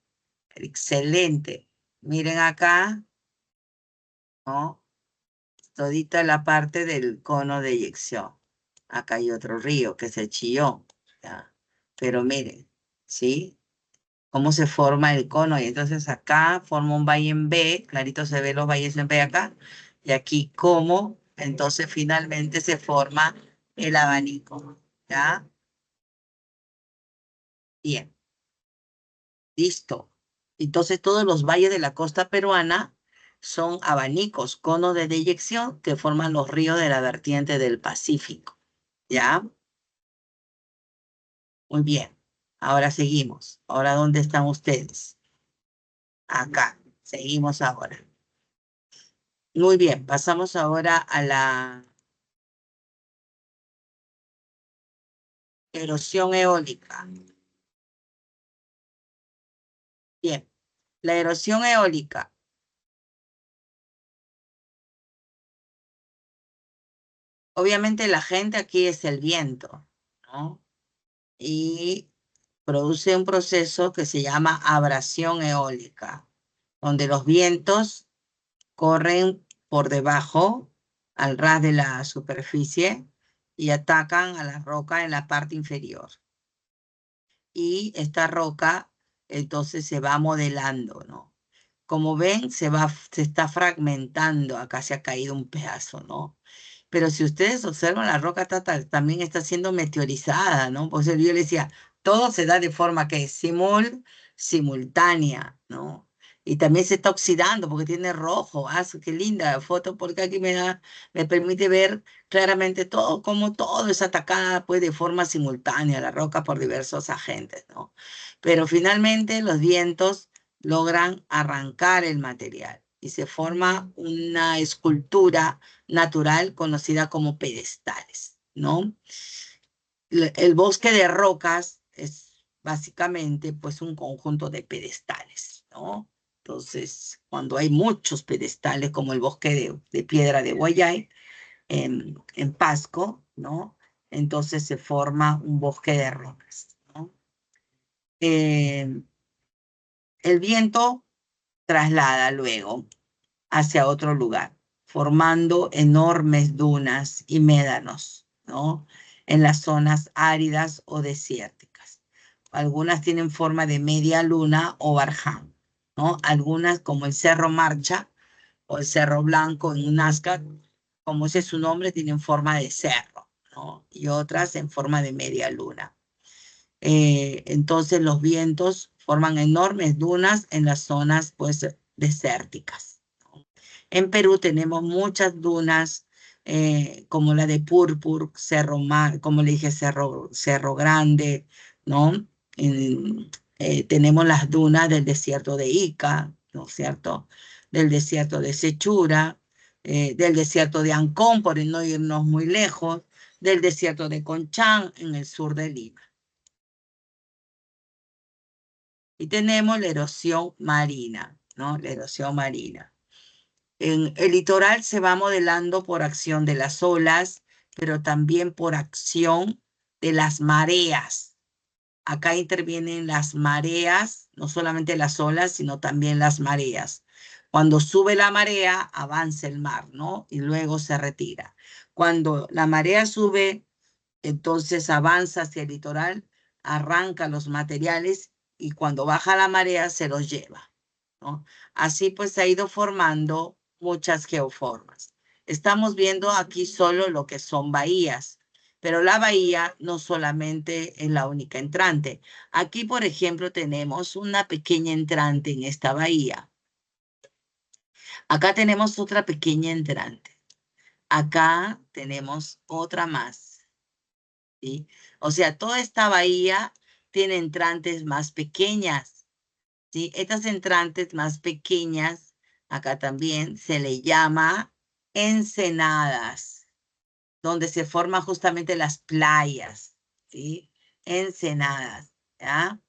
S1: excelente. Miren acá, ¿no? Todita la parte del cono de eyección. Acá hay otro río que se chilló, ¿ya? Pero miren, ¿sí? Cómo se forma el cono. Y entonces acá forma un valle en B, clarito se ve los valles en B acá. Y aquí cómo, entonces finalmente se forma el abanico, ¿ya? Bien, listo. Entonces todos los valles de la costa peruana son abanicos, conos de deyección que forman los ríos de la vertiente del Pacífico. ¿Ya? Muy bien. Ahora seguimos. Ahora, ¿dónde están ustedes? Acá, seguimos ahora. Muy bien, pasamos ahora a la erosión eólica. Bien, la erosión eólica. Obviamente la gente aquí es el viento, ¿no? Y produce un proceso que se llama abrasión eólica, donde los vientos corren por debajo, al ras de la superficie, y atacan a la roca en la parte inferior. Y esta roca entonces se va modelando, ¿no? Como ven, se está fragmentando, acá se ha caído un pedazo, ¿no? Pero si ustedes observan, la roca también está siendo meteorizada, ¿no? Por eso yo le decía, todo se da de forma que es simultánea, ¿no? Y también se está oxidando porque tiene rojo. Ah, qué linda foto, porque aquí me permite ver claramente todo, cómo todo es atacada pues de forma simultánea, la roca por diversos agentes, ¿no? Pero finalmente los vientos logran arrancar el material y se forma una escultura natural conocida como pedestales, ¿no? El bosque de rocas es básicamente pues un conjunto de pedestales, ¿no? Entonces, cuando hay muchos pedestales, como el bosque de piedra de Guayay, en Pasco, ¿no? Entonces se forma un bosque de rocas, ¿no? Eh, el viento traslada luego hacia otro lugar, formando enormes dunas y médanos, ¿no? En las zonas áridas o desérticas. Algunas tienen forma de media luna o barján, ¿no? Algunas, como el Cerro Marcha o el Cerro Blanco en Nazca, como ese es su nombre, tienen forma de cerro, ¿no? Y otras en forma de media luna. Entonces los vientos forman enormes dunas en las zonas, pues, desérticas. En Perú tenemos muchas dunas, como la de Purpur, como le dije, Cerro Grande, ¿no? Tenemos las dunas del desierto de Ica, ¿no es cierto? Del desierto de Sechura, del desierto de Ancón, por no irnos muy lejos, del desierto de Conchán, en el sur de Lima. Y tenemos la erosión marina, ¿no? La erosión marina. En el litoral se va modelando por acción de las olas, pero también por acción de las mareas. Acá intervienen las mareas, no solamente las olas, sino también las mareas. Cuando sube la marea, avanza el mar, ¿no? Y luego se retira. Cuando la marea sube, entonces avanza hacia el litoral, arranca los materiales y cuando baja la marea se los lleva, ¿no? Así pues se ha ido formando muchas geoformas. Estamos viendo aquí solo lo que son bahías, pero la bahía no solamente es la única entrante. Aquí, por ejemplo, tenemos una pequeña entrante en esta bahía. Acá tenemos otra pequeña entrante. Acá tenemos otra más. ¿Sí? O sea, toda esta bahía tiene entrantes más pequeñas, ¿sí? Estas entrantes más pequeñas, acá también se le llama ensenadas, donde se forman justamente las playas, ¿sí? Ensenadas, ¿ya?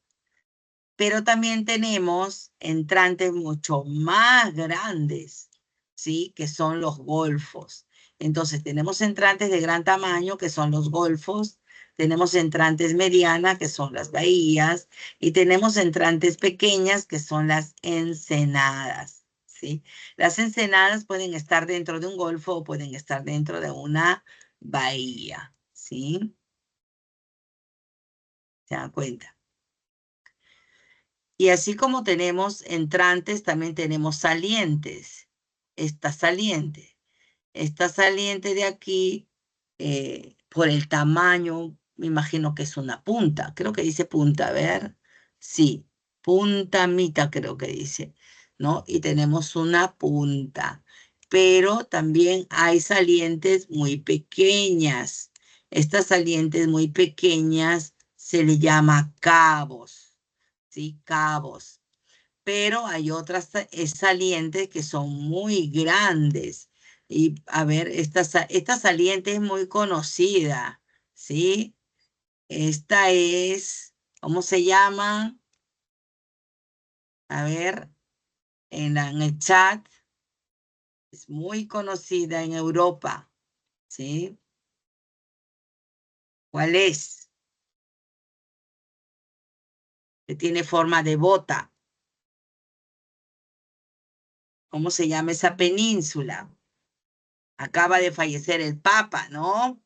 S1: Pero también tenemos entrantes mucho más grandes, ¿sí? Que son los golfos. Entonces, tenemos entrantes de gran tamaño, que son los golfos, tenemos entrantes medianas, que son las bahías, y tenemos entrantes pequeñas, que son las ensenadas, ¿sí? Las ensenadas pueden estar dentro de un golfo o pueden estar dentro de una bahía, ¿sí? ¿Se dan cuenta? Y así como tenemos entrantes, también tenemos salientes. Esta saliente de aquí, por el tamaño, me imagino que es una punta. Creo que dice punta, a ver. Sí, punta mita creo que dice, ¿no? Y tenemos una punta. Pero también hay salientes muy pequeñas. Estas salientes muy pequeñas se le llama cabos. ¿Sí? Cabos. pero hay otras salientes que son muy grandes. Y a ver, esta saliente es muy conocida, ¿sí? Esta es, ¿cómo se llama? A ver, en el chat, es muy conocida en Europa, ¿sí? ¿Cuál es? Que tiene forma de bota. ¿Cómo se llama esa península? Acaba de fallecer el Papa, ¿no?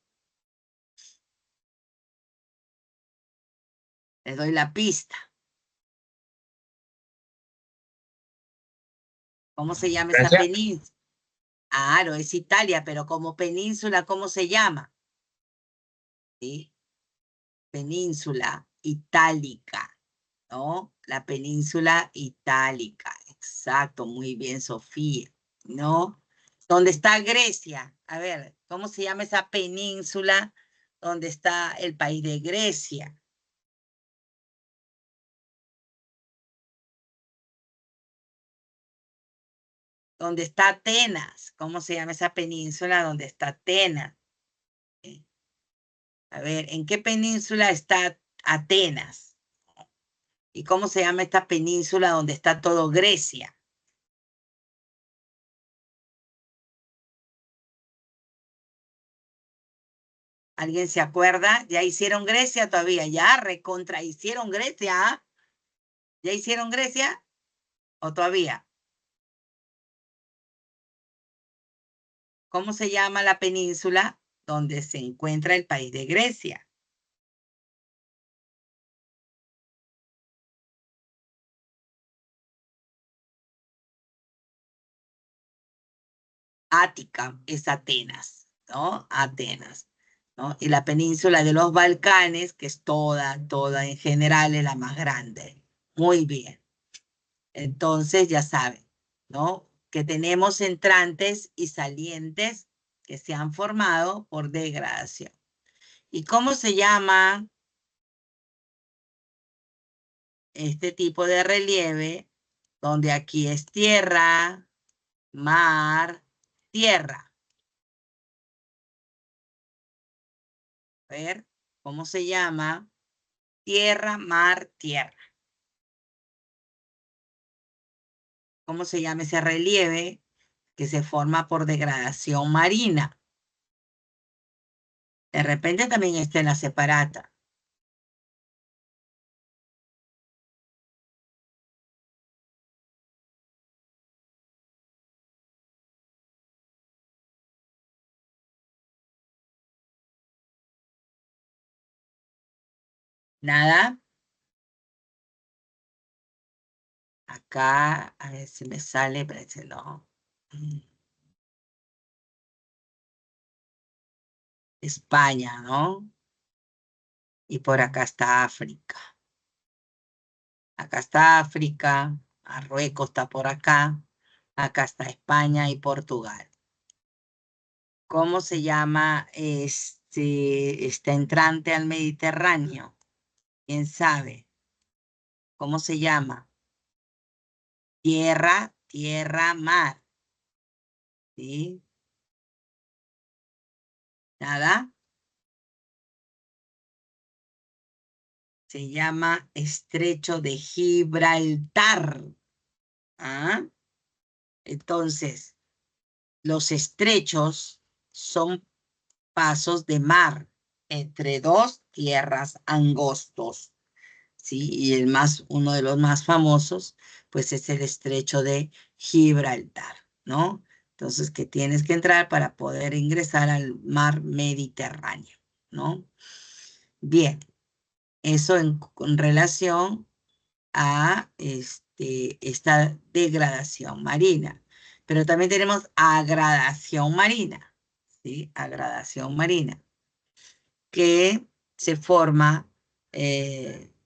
S1: Le doy la pista. ¿Cómo se llama esa
S2: Francia.
S1: península? Claro, es Italia, pero como península, ¿cómo se llama? ¿Sí? Península itálica, ¿no? La península itálica, exacto, muy bien, Sofía, ¿no? ¿Dónde está Grecia? A ver, ¿cómo se llama esa península donde está el país de Grecia? ¿Dónde está Atenas? ¿Cómo se llama esa península donde está Atenas? A ver, ¿en qué península está Atenas? ¿Y cómo se llama esta península donde está todo Grecia? ¿Alguien se acuerda? ¿Ya hicieron Grecia todavía? ¿Ya recontra hicieron Grecia? ¿Ah? ¿Ya hicieron Grecia? ¿O todavía? ¿Cómo se llama la península donde se encuentra el país de Grecia? Ática es Atenas, ¿no? Atenas, ¿no? Y la península de los Balcanes, que es toda en general, es la más grande. Muy bien. Entonces, ya saben, ¿no? Que tenemos entrantes y salientes que se han formado por degradación. ¿Y cómo se llama este tipo de relieve? Donde aquí es tierra, mar, tierra. A ver, ¿cómo se llama? Tierra, mar, tierra. ¿Cómo se llama ese relieve que se forma por degradación marina? De repente también está en la separata. Nada. Acá, a ver si me sale, parece no. España, ¿no? Y por acá está África. Acá está África, Marruecos está por acá. Acá está España y Portugal. ¿Cómo se llama este entrante al Mediterráneo? ¿Quién sabe? ¿Cómo se llama? Tierra, tierra, mar. ¿Sí? ¿Nada? Se llama Estrecho de Gibraltar. ¿Ah? Entonces, los estrechos son pasos de mar entre dos tierras angostos, ¿sí? Y uno de los más famosos, pues es el estrecho de Gibraltar, ¿no? Entonces, que tienes que entrar para poder ingresar al mar Mediterráneo, ¿no? Bien, eso con relación a esta degradación marina. Pero también tenemos agradación marina, ¿sí? Agradación marina, que se forma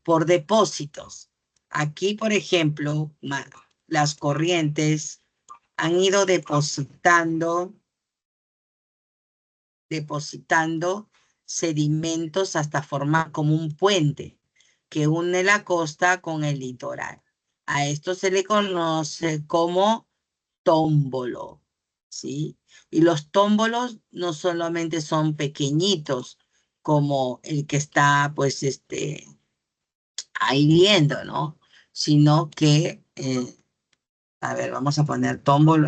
S1: por depósitos. Aquí, por ejemplo, las corrientes han ido depositando sedimentos hasta formar como un puente que une la costa con el litoral. A esto se le conoce como tómbolo, ¿sí? Y los tómbolos no solamente son pequeñitos, como el que está, pues, ahí viendo, ¿no? Sino que, a ver, vamos a poner tómbolo,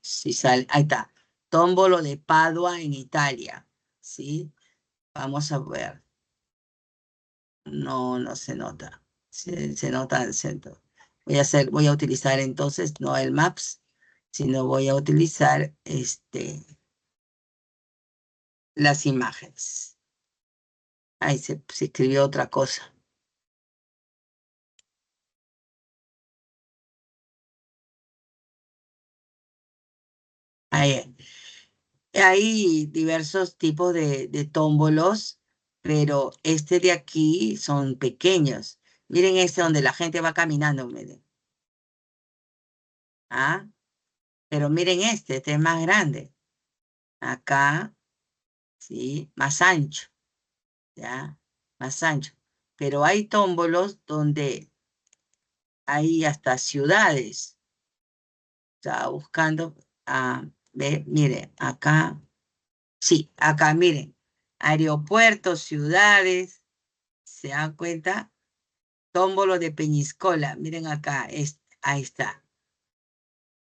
S1: si sale, ahí está, tómbolo de Padua en Italia, ¿sí? Vamos a ver, no se nota, se nota el centro. Voy a utilizar entonces no el Maps, sino voy a utilizar las imágenes. Ahí se escribió otra cosa. Ahí. Hay diversos tipos de tómbolos, pero este de aquí son pequeños. Miren este donde la gente va caminando, miren. ¿Ah? Pero miren este es más grande. Acá, sí, más ancho, ¿ya? Más ancho. Pero hay tómbolos donde hay hasta ciudades. Estaba buscando, mire, acá, sí, acá, miren, aeropuertos, ciudades, ¿se dan cuenta? Tómbolo de Peñiscola, miren acá, ahí está.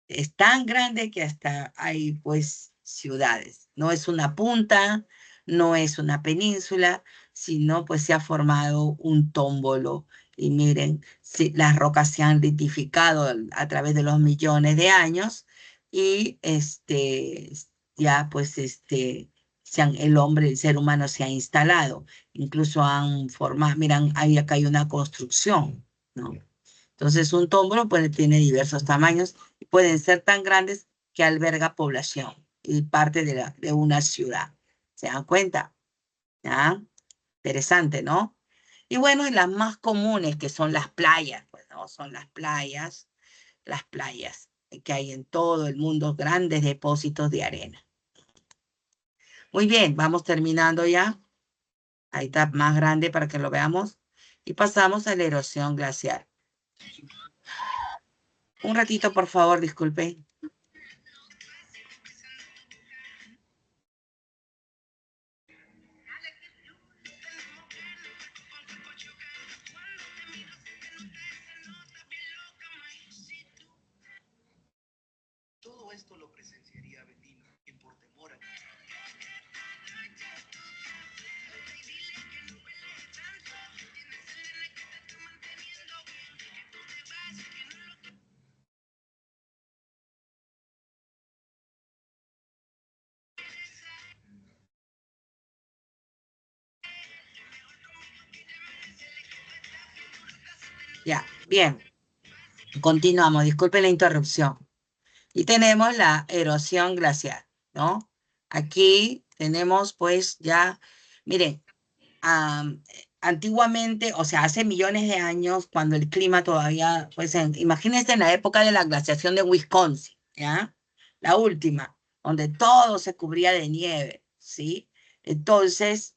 S1: Es tan grande que hasta hay pues ciudades. No es una punta, no es una península, sino pues se ha formado un tómbolo. Y miren, las rocas se han litificado a través de los millones de años y ya pues el ser humano se ha instalado. Incluso han formado, miran, ahí acá hay una construcción, ¿no? Entonces, un tómbolo pues, tiene diversos tamaños y pueden ser tan grandes que alberga población y parte de una ciudad. ¿Se dan cuenta? ¿Ya? Interesante, ¿no? Y bueno, y las más comunes que son las playas, pues, ¿no? Son las playas que hay en todo el mundo, grandes depósitos de arena. Muy bien, vamos terminando ya. Ahí está más grande para que lo veamos. Y pasamos a la erosión glaciar. Un ratito, por favor, disculpe.
S2: Todo esto lo presenciaría Betina, quien por temor a...
S1: Ya, bien. Continuamos, disculpen la interrupción. Y tenemos la erosión glaciar, ¿no? Aquí tenemos pues ya, miren, antiguamente, o sea, hace millones de años, cuando el clima todavía, pues imagínense en la época de la glaciación de Wisconsin, ¿ya? La última, donde todo se cubría de nieve, ¿sí? Entonces,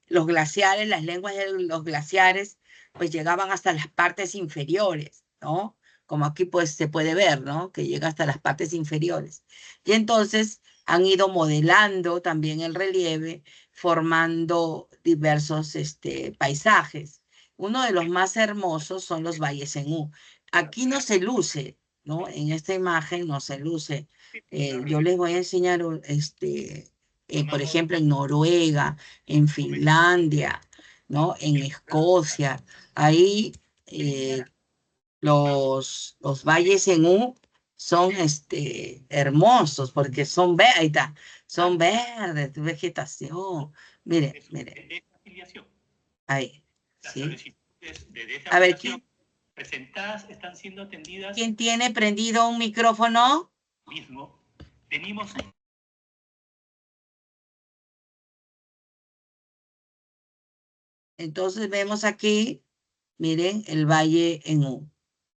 S1: los glaciares, las lenguas de los glaciares, pues llegaban hasta las partes inferiores, ¿no? Como aquí pues se puede ver, ¿no? Que llega hasta las partes inferiores. Y entonces han ido modelando también el relieve, formando diversos paisajes. Uno de los más hermosos son los valles en U. Aquí no se luce, ¿no? En esta imagen no se luce. Yo les voy a enseñar por ejemplo, en Noruega, en Finlandia, ¿no? En Escocia. Ahí los valles en U son hermosos porque ahí está, son verdes, vegetación. Mire, mire, ahí, ¿sí? A ver,
S2: presentadas están siendo atendidas.
S1: ¿quién tiene prendido un micrófono?
S2: Mismo, venimos.
S1: Entonces vemos aquí, miren, el valle en U,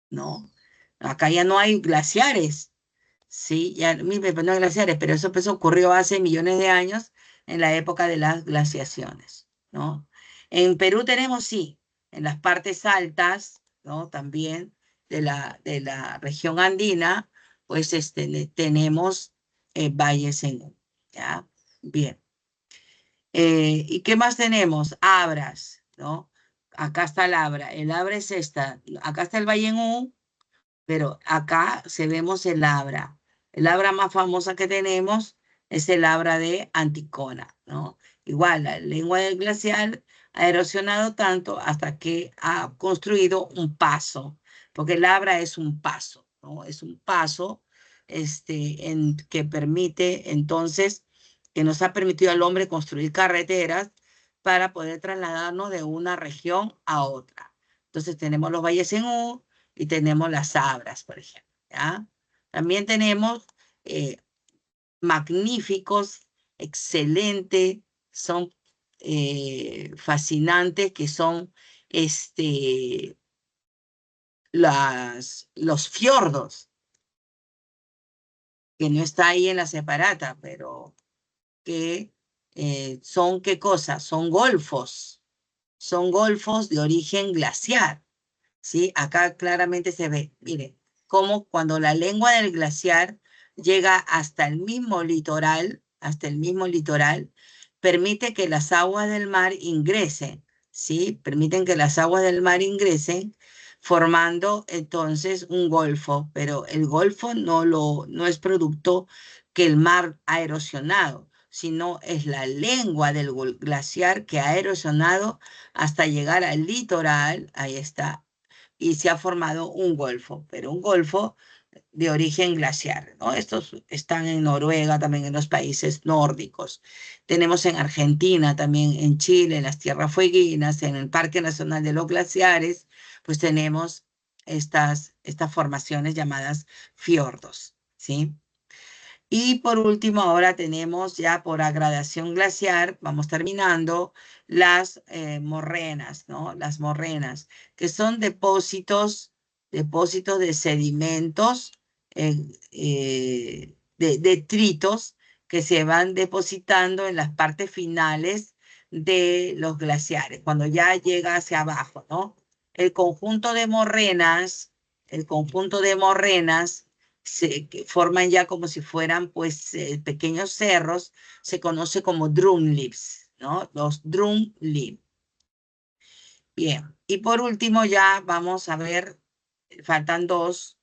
S1: ¿no? Acá ya no hay glaciares, sí, ya no hay glaciares, pero eso pues ocurrió hace millones de años en la época de las glaciaciones, ¿no? En Perú tenemos, sí, en las partes altas, ¿no? También de la región andina, pues tenemos valles en U, ¿ya? Bien. ¿Y qué más tenemos? Abras, ¿no? Acá está el Abra es esta, acá está el Valle en U, pero acá se vemos el Abra. El Abra más famosa que tenemos es el Abra de Anticona, ¿no? Igual, la lengua del glacial ha erosionado tanto hasta que ha construido un paso, porque el Abra es un paso, ¿no? Es un paso que permite entonces, que nos ha permitido al hombre construir carreteras para poder trasladarnos de una región a otra. Entonces tenemos los valles en U, y tenemos las abras, por ejemplo, ¿ya? También tenemos magníficos, excelentes, son fascinantes, que son los fiordos, que no está ahí en la separata, pero que son, ¿qué cosa? Son golfos de origen glaciar. ¿Sí? Acá claramente se ve, mire, cómo cuando la lengua del glaciar llega hasta el mismo litoral, permite que las aguas del mar ingresen, ¿sí? Permiten que las aguas del mar ingresen, formando entonces un golfo, pero el golfo no es producto que el mar ha erosionado, sino es la lengua del glaciar que ha erosionado hasta llegar al litoral, ahí está, y se ha formado un golfo, pero un golfo de origen glaciar, ¿no? Estos están en Noruega, también en los países nórdicos. Tenemos en Argentina, también en Chile, en las tierras fueguinas, en el Parque Nacional de los Glaciares, pues tenemos estas formaciones llamadas fiordos, ¿sí? Y por último, ahora tenemos ya por agradación glaciar, vamos terminando, las morrenas, ¿no? Las morrenas, que son depósitos de sedimentos, de detritos que se van depositando en las partes finales de los glaciares, cuando ya llega hacia abajo, ¿no? El conjunto de morrenas, el conjunto de morrenas que forman ya como si fueran pues pequeños cerros, se conoce como drumlins, ¿no? Los drumlins. Bien, y por último ya vamos a ver, faltan dos,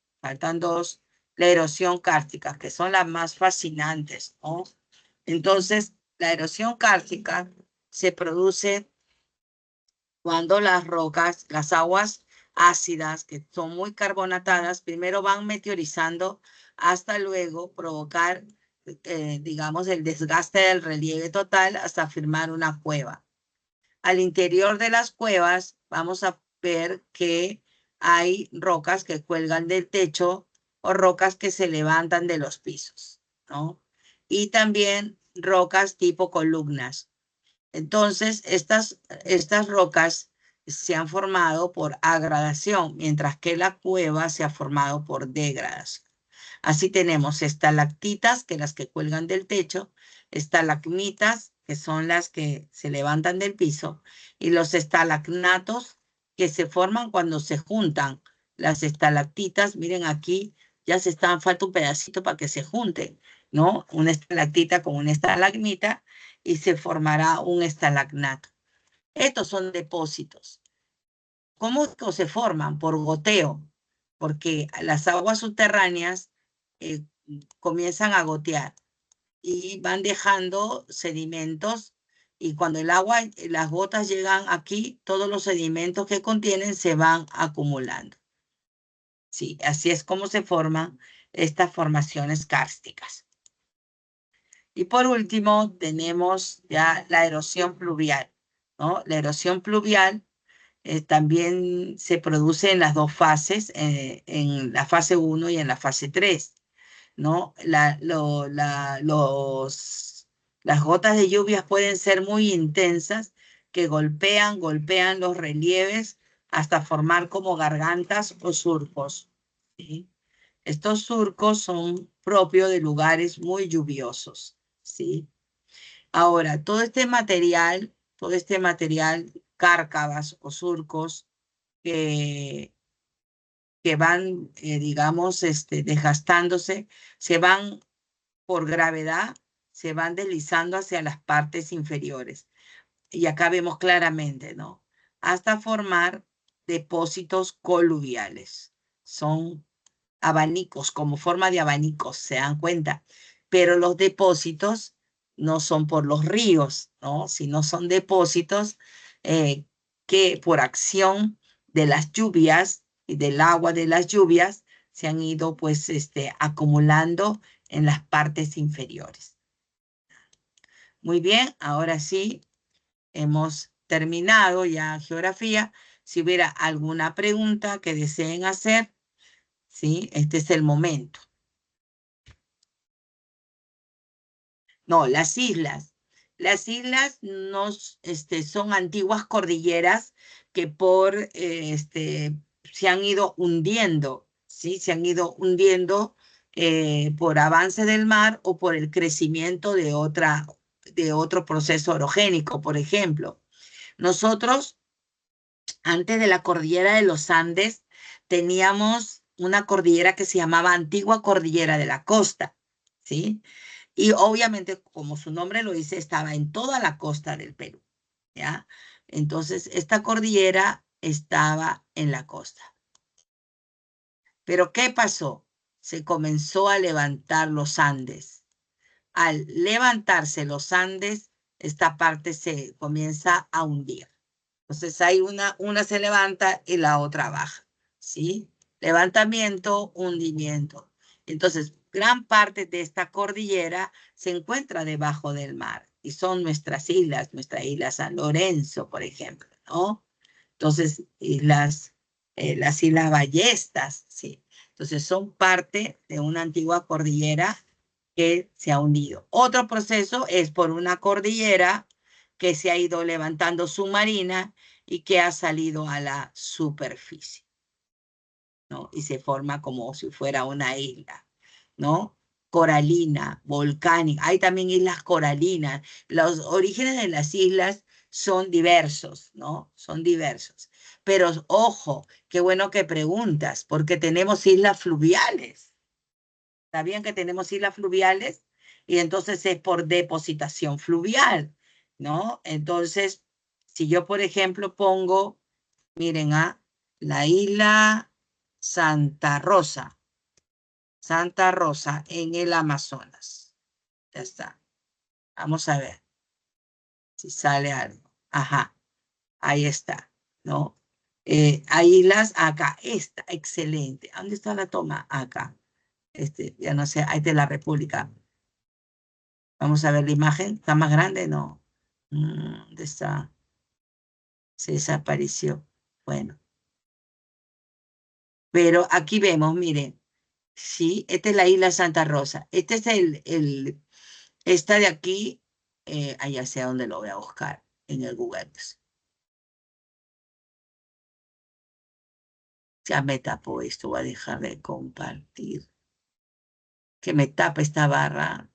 S1: la erosión kárstica, que son las más fascinantes, ¿no? Entonces, la erosión kárstica se produce cuando las rocas, las aguas ácidas, que son muy carbonatadas, primero van meteorizando hasta luego provocar, digamos, el desgaste del relieve total hasta formar una cueva. Al interior de las cuevas vamos a ver que hay rocas que cuelgan del techo o rocas que se levantan de los pisos, ¿no? Y también rocas tipo columnas. Entonces, estas rocas se han formado por agradación, mientras que la cueva se ha formado por degradación. Así tenemos estalactitas, que las que cuelgan del techo, estalagmitas, que son las que se levantan del piso, y los estalagnatos, que se forman cuando se juntan las estalactitas. Miren aquí, ya falta un pedacito para que se junten, ¿no? Una estalactita con una estalagmita y se formará un estalagnato. Estos son depósitos. ¿Cómo se forman? Por goteo, porque las aguas subterráneas eh, comienzan a gotear y van dejando sedimentos, y cuando el agua, las gotas llegan aquí, todos los sedimentos que contienen se van acumulando. Sí, así es como se forman estas formaciones kársticas. Y por último, tenemos ya la erosión pluvial, ¿no? La erosión pluvial también se produce en las dos fases, en la fase 1 y en la fase 3, ¿no? Las gotas de lluvias pueden ser muy intensas, que golpean los relieves hasta formar como gargantas o surcos, ¿sí? Estos surcos son propios de lugares muy lluviosos, ¿sí? Ahora, todo este material cárcavas o surcos que, que van, digamos, desgastándose, se van por gravedad, se van deslizando hacia las partes inferiores. Y acá vemos claramente, ¿no? Hasta formar depósitos coluviales. Son abanicos, como forma de abanicos, ¿se dan cuenta? Pero los depósitos no son por los ríos, ¿no? Sino son depósitos eh, que por acción de las lluvias y del agua de las lluvias se han ido pues acumulando en las partes inferiores. Muy bien, ahora sí, hemos terminado ya geografía. Si hubiera alguna pregunta que deseen hacer, ¿sí? Este es el momento. No, las islas. Las islas son antiguas cordilleras que se han ido hundiendo, ¿sí? Se han ido hundiendo por avance del mar o por el crecimiento de otro proceso orogénico, por ejemplo. Nosotros, antes de la cordillera de los Andes, teníamos una cordillera que se llamaba Antigua Cordillera de la Costa, ¿sí? Y obviamente, como su nombre lo dice, estaba en toda la costa del Perú, ¿ya? Entonces, esta cordillera estaba en la costa. Pero ¿qué pasó? Se comenzó a levantar los Andes. Al levantarse los Andes, esta parte se comienza a hundir. Entonces hay una se levanta y la otra baja, ¿sí? Levantamiento, hundimiento. Entonces, gran parte de esta cordillera se encuentra debajo del mar y son nuestra isla San Lorenzo, por ejemplo, ¿no? Entonces, las islas Ballestas, ¿sí? Entonces, son parte de una antigua cordillera que se ha hundido. Otro proceso es por una cordillera que se ha ido levantando submarina y que ha salido a la superficie, ¿no? Y se forma como si fuera una isla, ¿no? Coralina, volcánica. Hay también islas coralinas. Los orígenes de las islas son diversos, ¿no? Son diversos. Pero ojo, qué bueno que preguntas, porque tenemos islas fluviales. Está bien que tenemos islas fluviales y entonces es por depositación fluvial, ¿no? Entonces, si yo, por ejemplo, pongo, miren, la isla Santa Rosa en el Amazonas. Ya está. Vamos a ver si sale algo. Ajá, ahí está, ¿no? Hay islas acá, esta, excelente. ¿Dónde está la toma? Acá. Ya no sé, ahí de la República. Vamos a ver la imagen. ¿Está más grande? No. ¿Dónde está? Se desapareció. Bueno, pero aquí vemos, miren. Sí, esta es la isla Santa Rosa. Este es esta de aquí. Allá sé a dónde lo voy a buscar. En el Google. Ya me tapó esto. Voy a dejar de compartir. Que me tapa esta barra.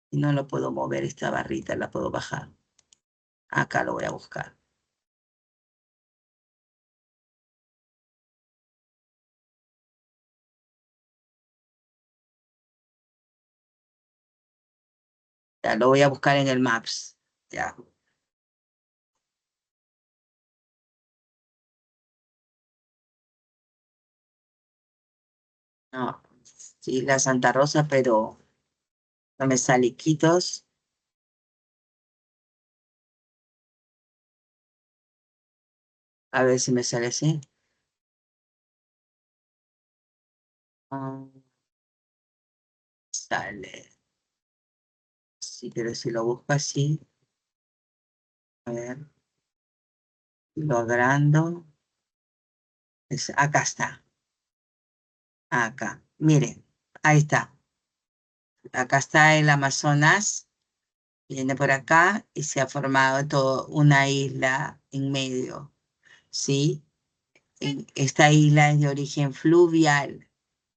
S1: Y no lo puedo mover, esta barrita. La puedo bajar. Acá lo voy a buscar. Ya lo voy a buscar en el Maps. Ya. No, sí, la Santa Rosa, pero no me sale Quitos. A ver si me sale así. Ah, sale. Sí, pero si lo busco así, a ver, lo agrando. Acá está. Acá. Miren, ahí está. Acá está el Amazonas. Viene por acá y se ha formado todo una isla en medio. ¿Sí? Esta isla es de origen fluvial.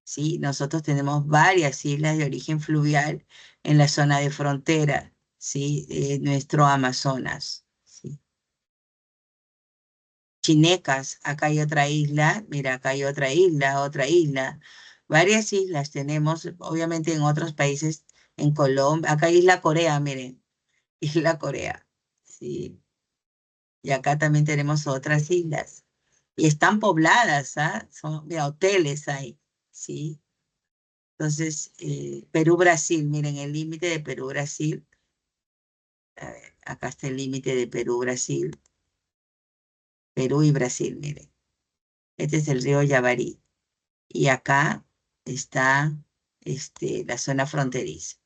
S1: ¿Sí? Nosotros tenemos varias islas de origen fluvial en la zona de frontera, ¿sí? Nuestro Amazonas, ¿sí? Chinecas, acá hay otra isla, mira, acá hay otra isla, varias islas tenemos, obviamente en otros países, en Colombia, acá hay Isla Corea, miren, Isla Corea, sí, y acá también tenemos otras islas, y están pobladas, ¿ah? Son, mira, hoteles hay, sí. Entonces, Perú-Brasil, miren, el límite de Perú-Brasil, a ver, acá está el límite de Perú-Brasil, Perú y Brasil, miren, este es el río Yavarí. Y acá está la zona fronteriza.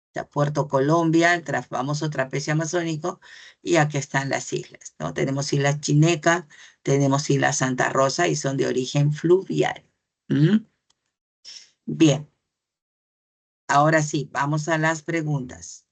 S1: Está Puerto Colombia, el famoso trapecio amazónico, y aquí están las islas, ¿no? Tenemos Islas Chineca, tenemos Isla Santa Rosa y son de origen fluvial. ¿Mm? Bien, ahora sí, vamos a las preguntas.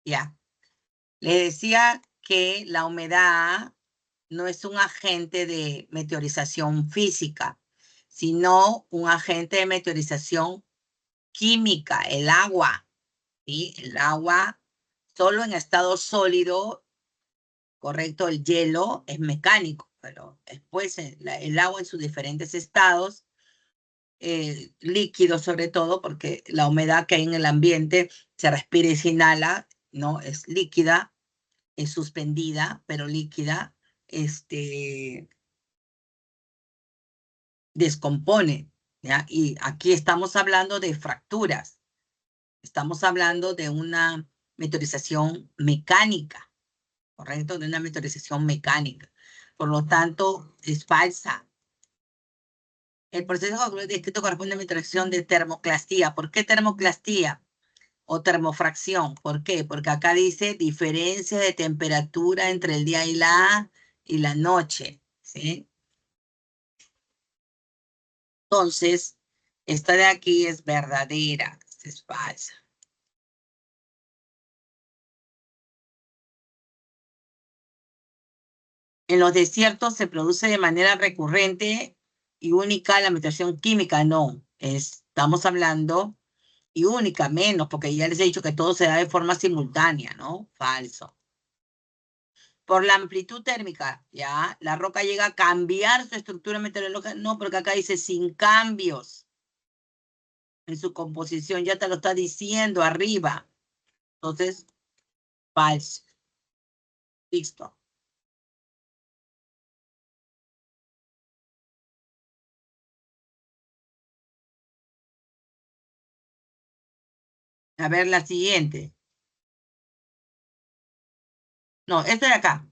S1: Ya. Les decía que la humedad no es un agente de meteorización física, sino un agente de meteorización química, el agua. ¿Sí? El agua solo en estado sólido, correcto, el hielo es mecánico, pero después el agua en sus diferentes estados, líquido sobre todo, porque la humedad que hay en el ambiente se respira y se inhala, ¿no? Es líquida, es suspendida, pero líquida, descompone, ¿ya? Y aquí estamos hablando de fracturas, estamos hablando de una meteorización mecánica, ¿correcto? De una meteorización mecánica. Por lo tanto, es falsa. El proceso descrito corresponde a meteorización de termoclastía. ¿Por qué termoclastía? O termofracción. ¿Por qué? Porque acá dice diferencia de temperatura entre el día y la noche, ¿sí? Entonces, esta de aquí es verdadera, esta es falsa. En los desiertos se produce de manera recurrente y única la meteorización química. No, estamos hablando y única, menos, porque ya les he dicho que todo se da de forma simultánea, ¿no? Falso. Por la amplitud térmica, ya, la roca llega a cambiar su estructura meteorológica. No, porque acá dice sin cambios en su composición, ya te lo está diciendo arriba. Entonces, falso. Listo. A ver la siguiente. No, esta de acá.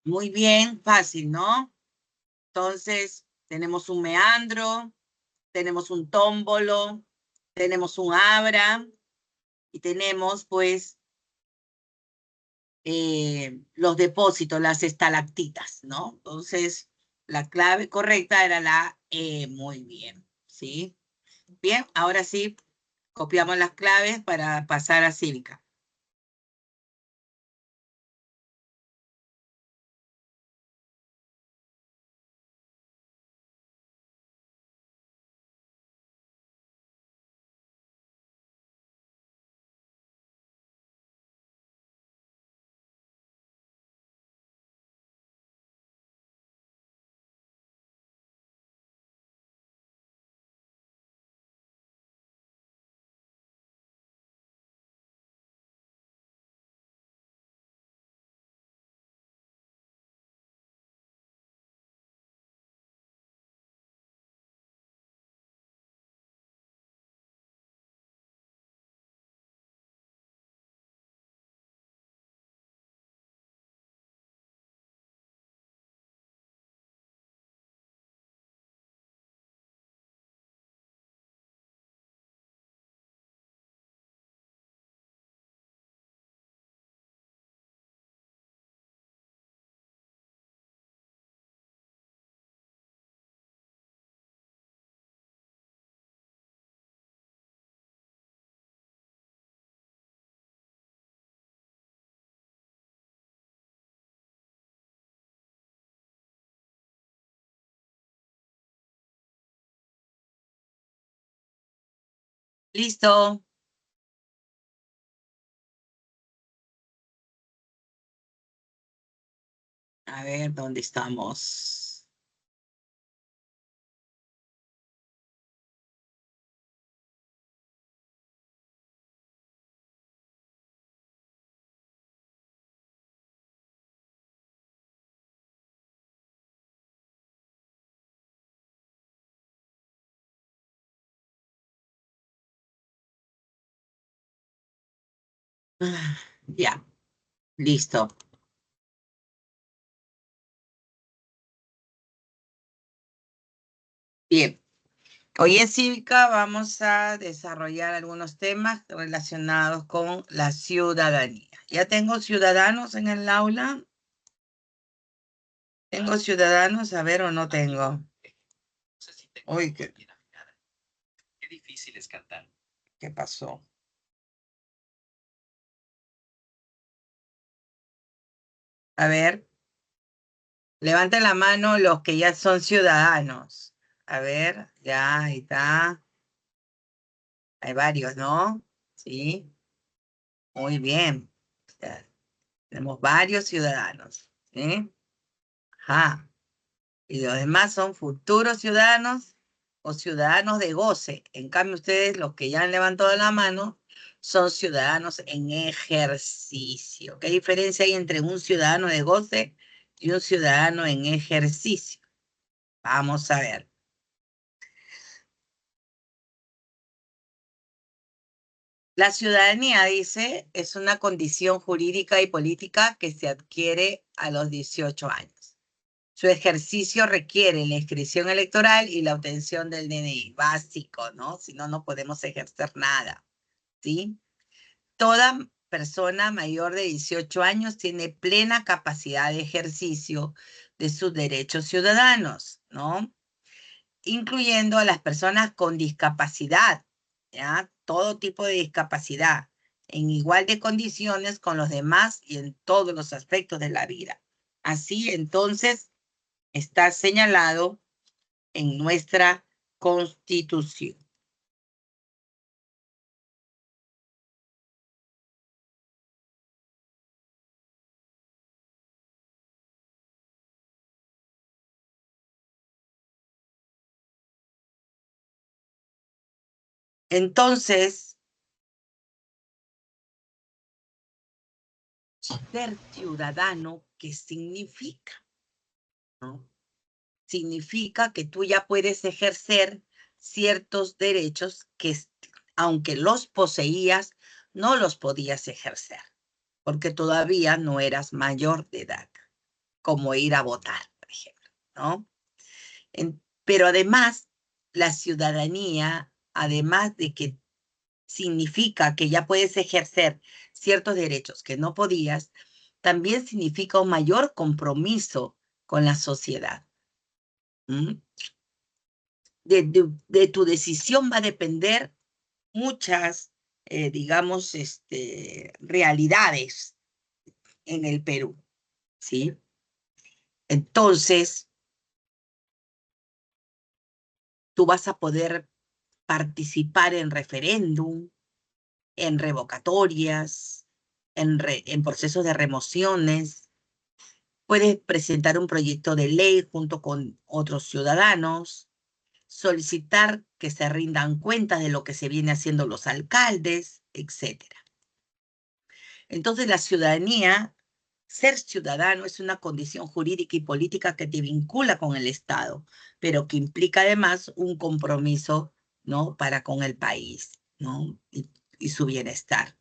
S1: Muy bien, fácil, ¿no? Entonces, tenemos un meandro, tenemos un tómbolo, tenemos un abra y tenemos, pues, los depósitos, las estalactitas, ¿no? Entonces, la clave correcta era la E. Muy bien, ¿sí? Bien, ahora sí, copiamos las claves para pasar a cívica. ¿Listo? A ver, ¿dónde estamos? Ya, listo. Bien. Hoy en Cívica vamos a desarrollar algunos temas relacionados con la ciudadanía. ¿Ya tengo ciudadanos en el aula? ¿Tengo ciudadanos? A ver, ¿o no tengo? Uy,
S2: Qué difícil es cantar.
S1: ¿qué pasó? A ver, levanten la mano los que ya son ciudadanos. A ver, ya, ahí está. Hay varios, ¿no? Sí, muy bien. Ya, tenemos varios ciudadanos. ¿Sí? Ajá. Y los demás son futuros ciudadanos o ciudadanos de goce. En cambio, ustedes, los que ya han levantado la mano, son ciudadanos en ejercicio. ¿Qué diferencia hay entre un ciudadano de goce y un ciudadano en ejercicio? Vamos a ver. La ciudadanía, dice, es una condición jurídica y política que se adquiere a los 18 años. Su ejercicio requiere la inscripción electoral y la obtención del DNI, básico, ¿no? Si no, no podemos ejercer nada, ¿sí? Toda persona mayor de 18 años tiene plena capacidad de ejercicio de sus derechos ciudadanos, ¿no? Incluyendo a las personas con discapacidad, ¿ya? Todo tipo de discapacidad, en igual de condiciones con los demás y en todos los aspectos de la vida. Así, entonces, está señalado en nuestra Constitución. Entonces, ser ciudadano, ¿qué significa? ¿No? Significa que tú ya puedes ejercer ciertos derechos que, aunque los poseías, no los podías ejercer, porque todavía no eras mayor de edad, como ir a votar, por ejemplo, ¿no? Pero además, la ciudadanía, además de que significa que ya puedes ejercer ciertos derechos que no podías, también significa un mayor compromiso con la sociedad. ¿Mm? De tu decisión va a depender muchas, digamos, realidades en el Perú, ¿sí? Entonces, tú vas a poder participar en referéndum, en revocatorias, en procesos de remociones. Puedes presentar un proyecto de ley junto con otros ciudadanos, solicitar que se rindan cuentas de lo que se viene haciendo los alcaldes, etcétera. Entonces, la ciudadanía, ser ciudadano es una condición jurídica y política que te vincula con el Estado, pero que implica además un compromiso, ¿no? Para con el país, ¿no? Y su bienestar.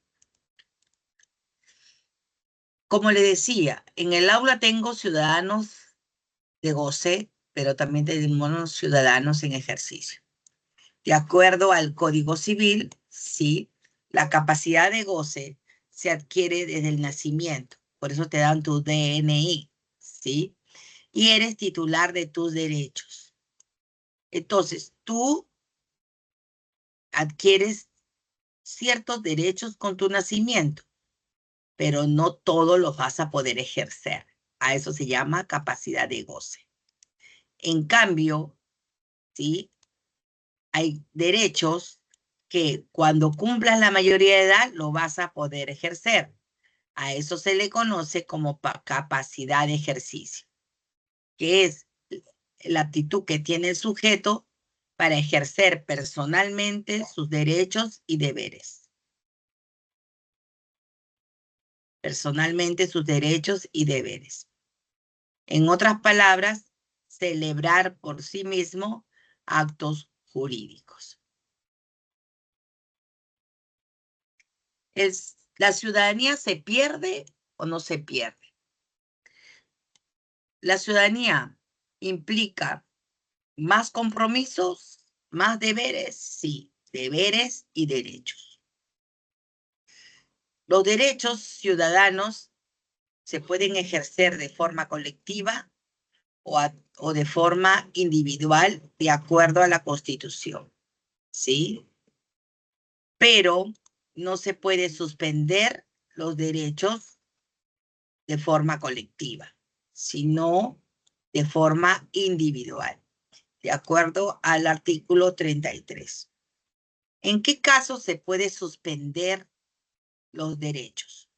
S1: Como le decía, en el aula tengo ciudadanos de goce, pero también tenemos ciudadanos en ejercicio. De acuerdo al Código Civil, sí, la capacidad de goce se adquiere desde el nacimiento. Por eso te dan tu DNI, ¿sí? Y eres titular de tus derechos. Entonces, tú adquieres ciertos derechos con tu nacimiento, pero no todos los vas a poder ejercer. A eso se llama capacidad de goce. En cambio, ¿sí? Hay derechos que cuando cumplas la mayoría de edad lo vas a poder ejercer. A eso se le conoce como capacidad de ejercicio, que es la aptitud que tiene el sujeto para ejercer personalmente sus derechos y deberes. Personalmente sus derechos y deberes. En otras palabras, celebrar por sí mismo actos jurídicos. ¿La ciudadanía se pierde o no se pierde? La ciudadanía implica más compromisos, más deberes, sí, deberes y derechos. Los derechos ciudadanos se pueden ejercer de forma colectiva o de forma individual de acuerdo a la Constitución, ¿sí? Pero no se puede suspender los derechos de forma colectiva, sino de forma individual, de acuerdo al artículo 33. ¿En qué caso se puede suspender los derechos?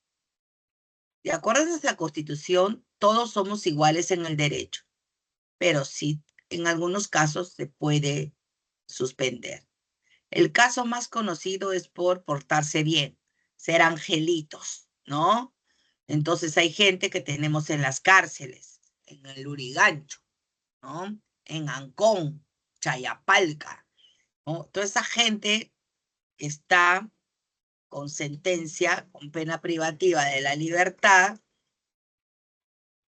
S1: De acuerdo a nuestra Constitución, todos somos iguales en el derecho, pero sí, en algunos casos se puede suspender. El caso más conocido es por portarse bien, ser angelitos, ¿no? Entonces hay gente que tenemos en las cárceles, en el Lurigancho, ¿no? En Ancón, Chayapalca, ¿no? Toda esa gente está con sentencia, con pena privativa de la libertad,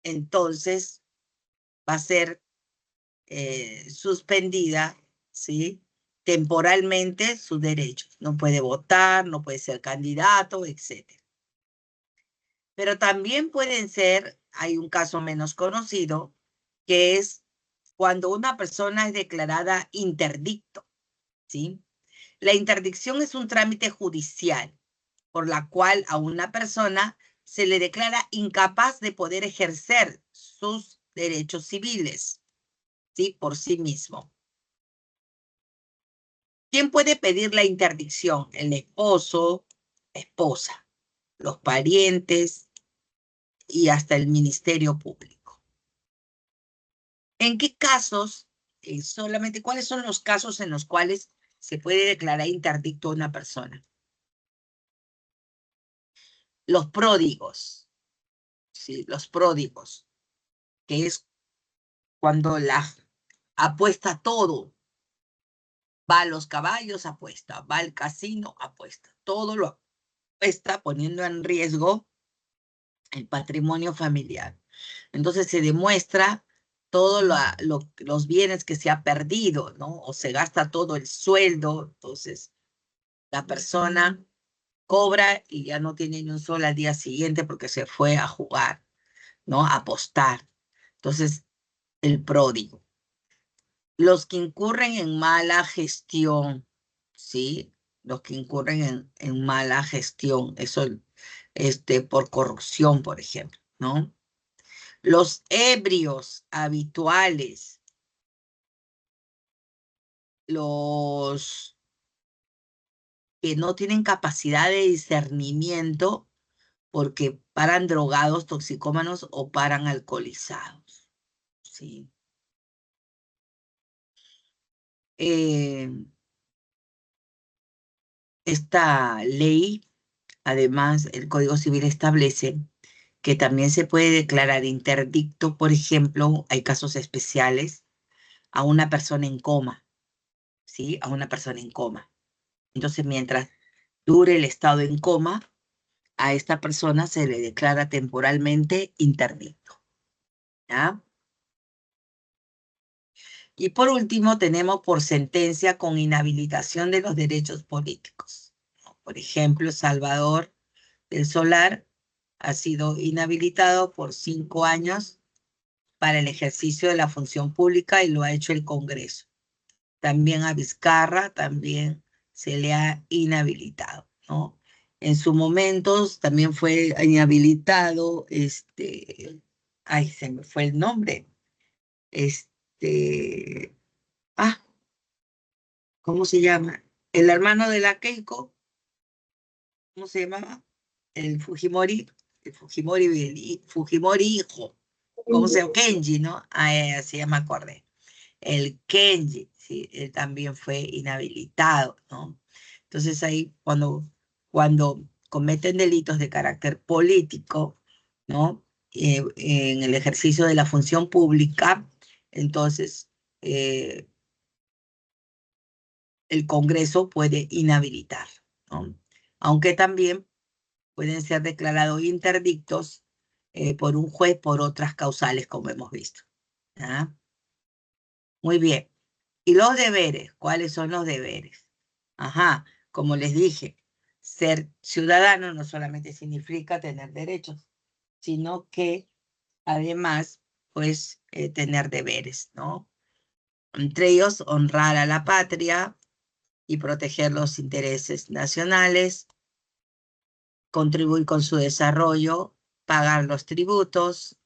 S1: entonces va a ser suspendida, ¿sí? Temporalmente sus derechos. No puede votar, no puede ser candidato, etc. Pero también pueden ser, hay un caso menos conocido, que es cuando una persona es declarada interdicto, ¿sí? La interdicción es un trámite judicial por la cual a una persona se le declara incapaz de poder ejercer sus derechos civiles, ¿sí? Por sí mismo. ¿Quién puede pedir la interdicción? El esposo, la esposa, los parientes y hasta el Ministerio Público. ¿En qué casos, cuáles son los casos en los cuales se puede declarar interdicto a una persona? Los pródigos, ¿sí? Los pródigos, que es cuando la apuesta todo, va a los caballos, apuesta, va al casino, apuesta, todo lo apuesta poniendo en riesgo el patrimonio familiar. Entonces se demuestra todos los bienes que se ha perdido, ¿no? O se gasta todo el sueldo, entonces la persona cobra y ya no tiene ni un sol al día siguiente porque se fue a jugar, ¿no? A apostar. Entonces, el pródigo. Los que incurren en mala gestión, ¿sí? Los que incurren en mala gestión, eso, por corrupción, por ejemplo, ¿no? Los ebrios habituales, los que no tienen capacidad de discernimiento porque paran drogados, toxicómanos o paran alcoholizados, ¿sí? Eh, esta ley, además, el Código Civil establece que también se puede declarar interdicto, por ejemplo, hay casos especiales, a una persona en coma, ¿sí? A una persona en coma. Entonces, mientras dure el estado en coma, a esta persona se le declara temporalmente interdicto, ¿ya? Y por último, tenemos por sentencia con inhabilitación de los derechos políticos. Por ejemplo, Salvador del Solar ha sido inhabilitado por 5 años para el ejercicio de la función pública y lo ha hecho el Congreso. También a Vizcarra también se le ha inhabilitado, ¿no? En su momento también fue inhabilitado, ay, se me fue el nombre, este, ah, ¿cómo se llama? El hermano de la Keiko, ¿cómo se llamaba? El Fujimori, Fujimori hijo. ¿Cómo se llama? Kenji, ¿no? Así ya me acordé. El Kenji, sí, él también fue inhabilitado, ¿no? Entonces ahí cuando cometen delitos de carácter político, ¿no? En el ejercicio de la función pública, entonces el Congreso puede inhabilitar, ¿no? Aunque también pueden ser declarados interdictos por un juez por otras causales, como hemos visto. ¿Ah? Muy bien. ¿Y los deberes? ¿Cuáles son los deberes? Ajá, como les dije, ser ciudadano no solamente significa tener derechos, sino que además, pues, tener deberes, ¿no? Entre ellos, honrar a la patria y proteger los intereses nacionales, contribuir con su desarrollo, pagar los tributos,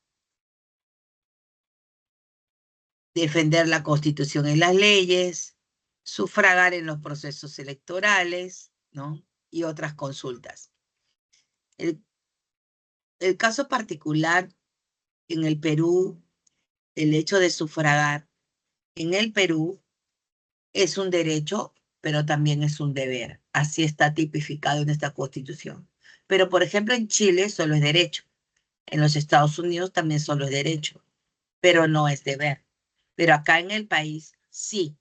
S1: defender la Constitución y las leyes, sufragar en los procesos electorales, ¿no? Y otras consultas. El caso particular en el Perú, el hecho de sufragar en el Perú es un derecho, pero también es un deber. Así está tipificado en esta Constitución. Pero, por ejemplo, en Chile solo es derecho. En los Estados Unidos también solo es derecho, pero no es deber. Pero acá en el país sí,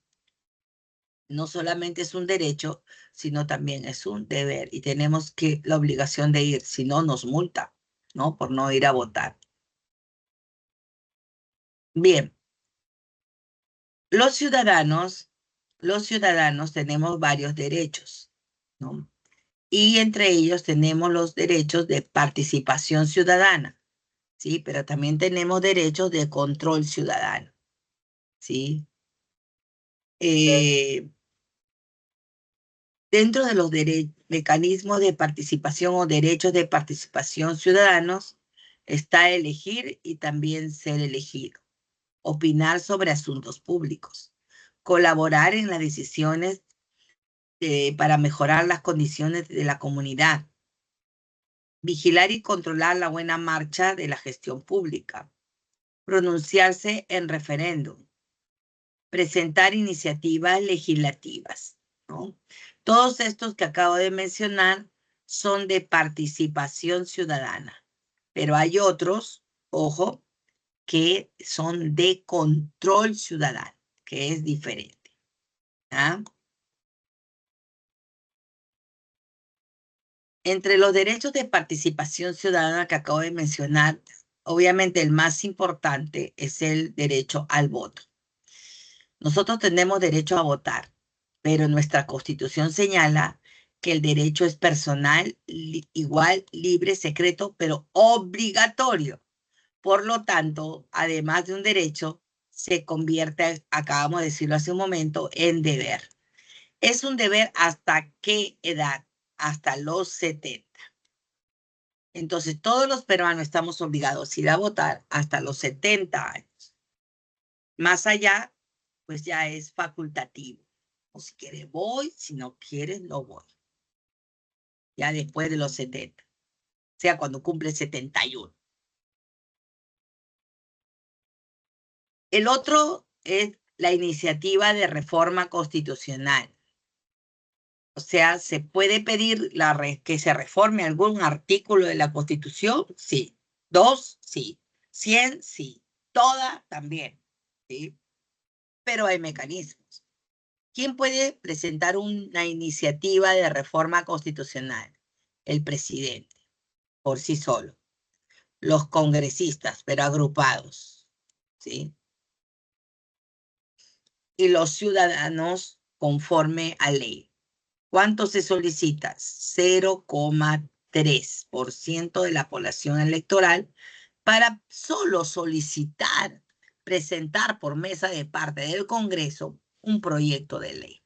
S1: no solamente es un derecho, sino también es un deber y tenemos la obligación de ir, si no nos multa, ¿no? Por no ir a votar. Bien, los ciudadanos tenemos varios derechos, ¿no? Y entre ellos tenemos los derechos de participación ciudadana, ¿sí? Pero también tenemos derechos de control ciudadano, ¿sí? Eh, Dentro de los mecanismos de participación o derechos de participación ciudadanos está elegir y también ser elegido, opinar sobre asuntos públicos, colaborar en las decisiones para mejorar las condiciones de la comunidad, vigilar y controlar la buena marcha de la gestión pública, pronunciarse en referéndum, presentar iniciativas legislativas, ¿no? Todos estos que acabo de mencionar son de participación ciudadana, pero hay otros, ojo, que son de control ciudadano, que es diferente. ¿Ah? Entre los derechos de participación ciudadana que acabo de mencionar, obviamente el más importante es el derecho al voto. Nosotros tenemos derecho a votar, pero nuestra Constitución señala que el derecho es personal, igual, libre, secreto, pero obligatorio. Por lo tanto, además de un derecho, se convierte, acabamos de decirlo hace un momento, en deber. Es un deber ¿hasta qué edad? Hasta los 70. Entonces, todos los peruanos estamos obligados a ir a votar hasta los 70 años. Más allá, pues ya es facultativo. O si quieres voy, si no quieres no voy. Ya después de los 70. O sea, cuando cumple 71. El otro es la iniciativa de reforma constitucional. O sea, ¿se puede pedir que se reforme algún artículo de la Constitución? Sí. 2, sí. 100, sí. Toda, también. ¿Sí? Pero hay mecanismos. ¿Quién puede presentar una iniciativa de reforma constitucional? El presidente, por sí solo. Los congresistas, pero agrupados. ¿Sí? Y los ciudadanos conforme a ley. ¿Cuánto se solicita? 0,3% de la población electoral para solo solicitar, presentar por mesa de parte del Congreso un proyecto de ley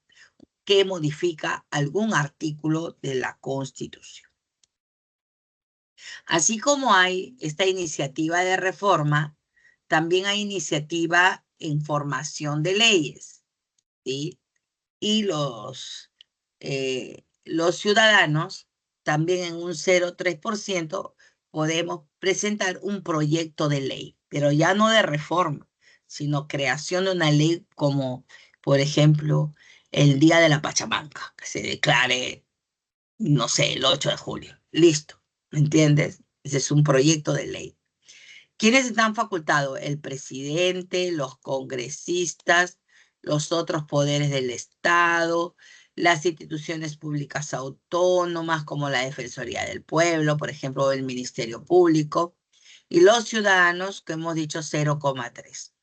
S1: que modifica algún artículo de la Constitución. Así como hay esta iniciativa de reforma, también hay iniciativa en formación de leyes, ¿sí? Y los ciudadanos, también en un 0,3%, podemos presentar un proyecto de ley, pero ya no de reforma, sino creación de una ley como, por ejemplo, el Día de la Pachamanca, que se declare, no sé, el 8 de julio. Listo, ¿me entiendes? Ese es un proyecto de ley. ¿Quiénes están facultados? El presidente, los congresistas, los otros poderes del Estado, las instituciones públicas autónomas como la Defensoría del Pueblo, por ejemplo, el Ministerio Público, y los ciudadanos, que hemos dicho 0,3.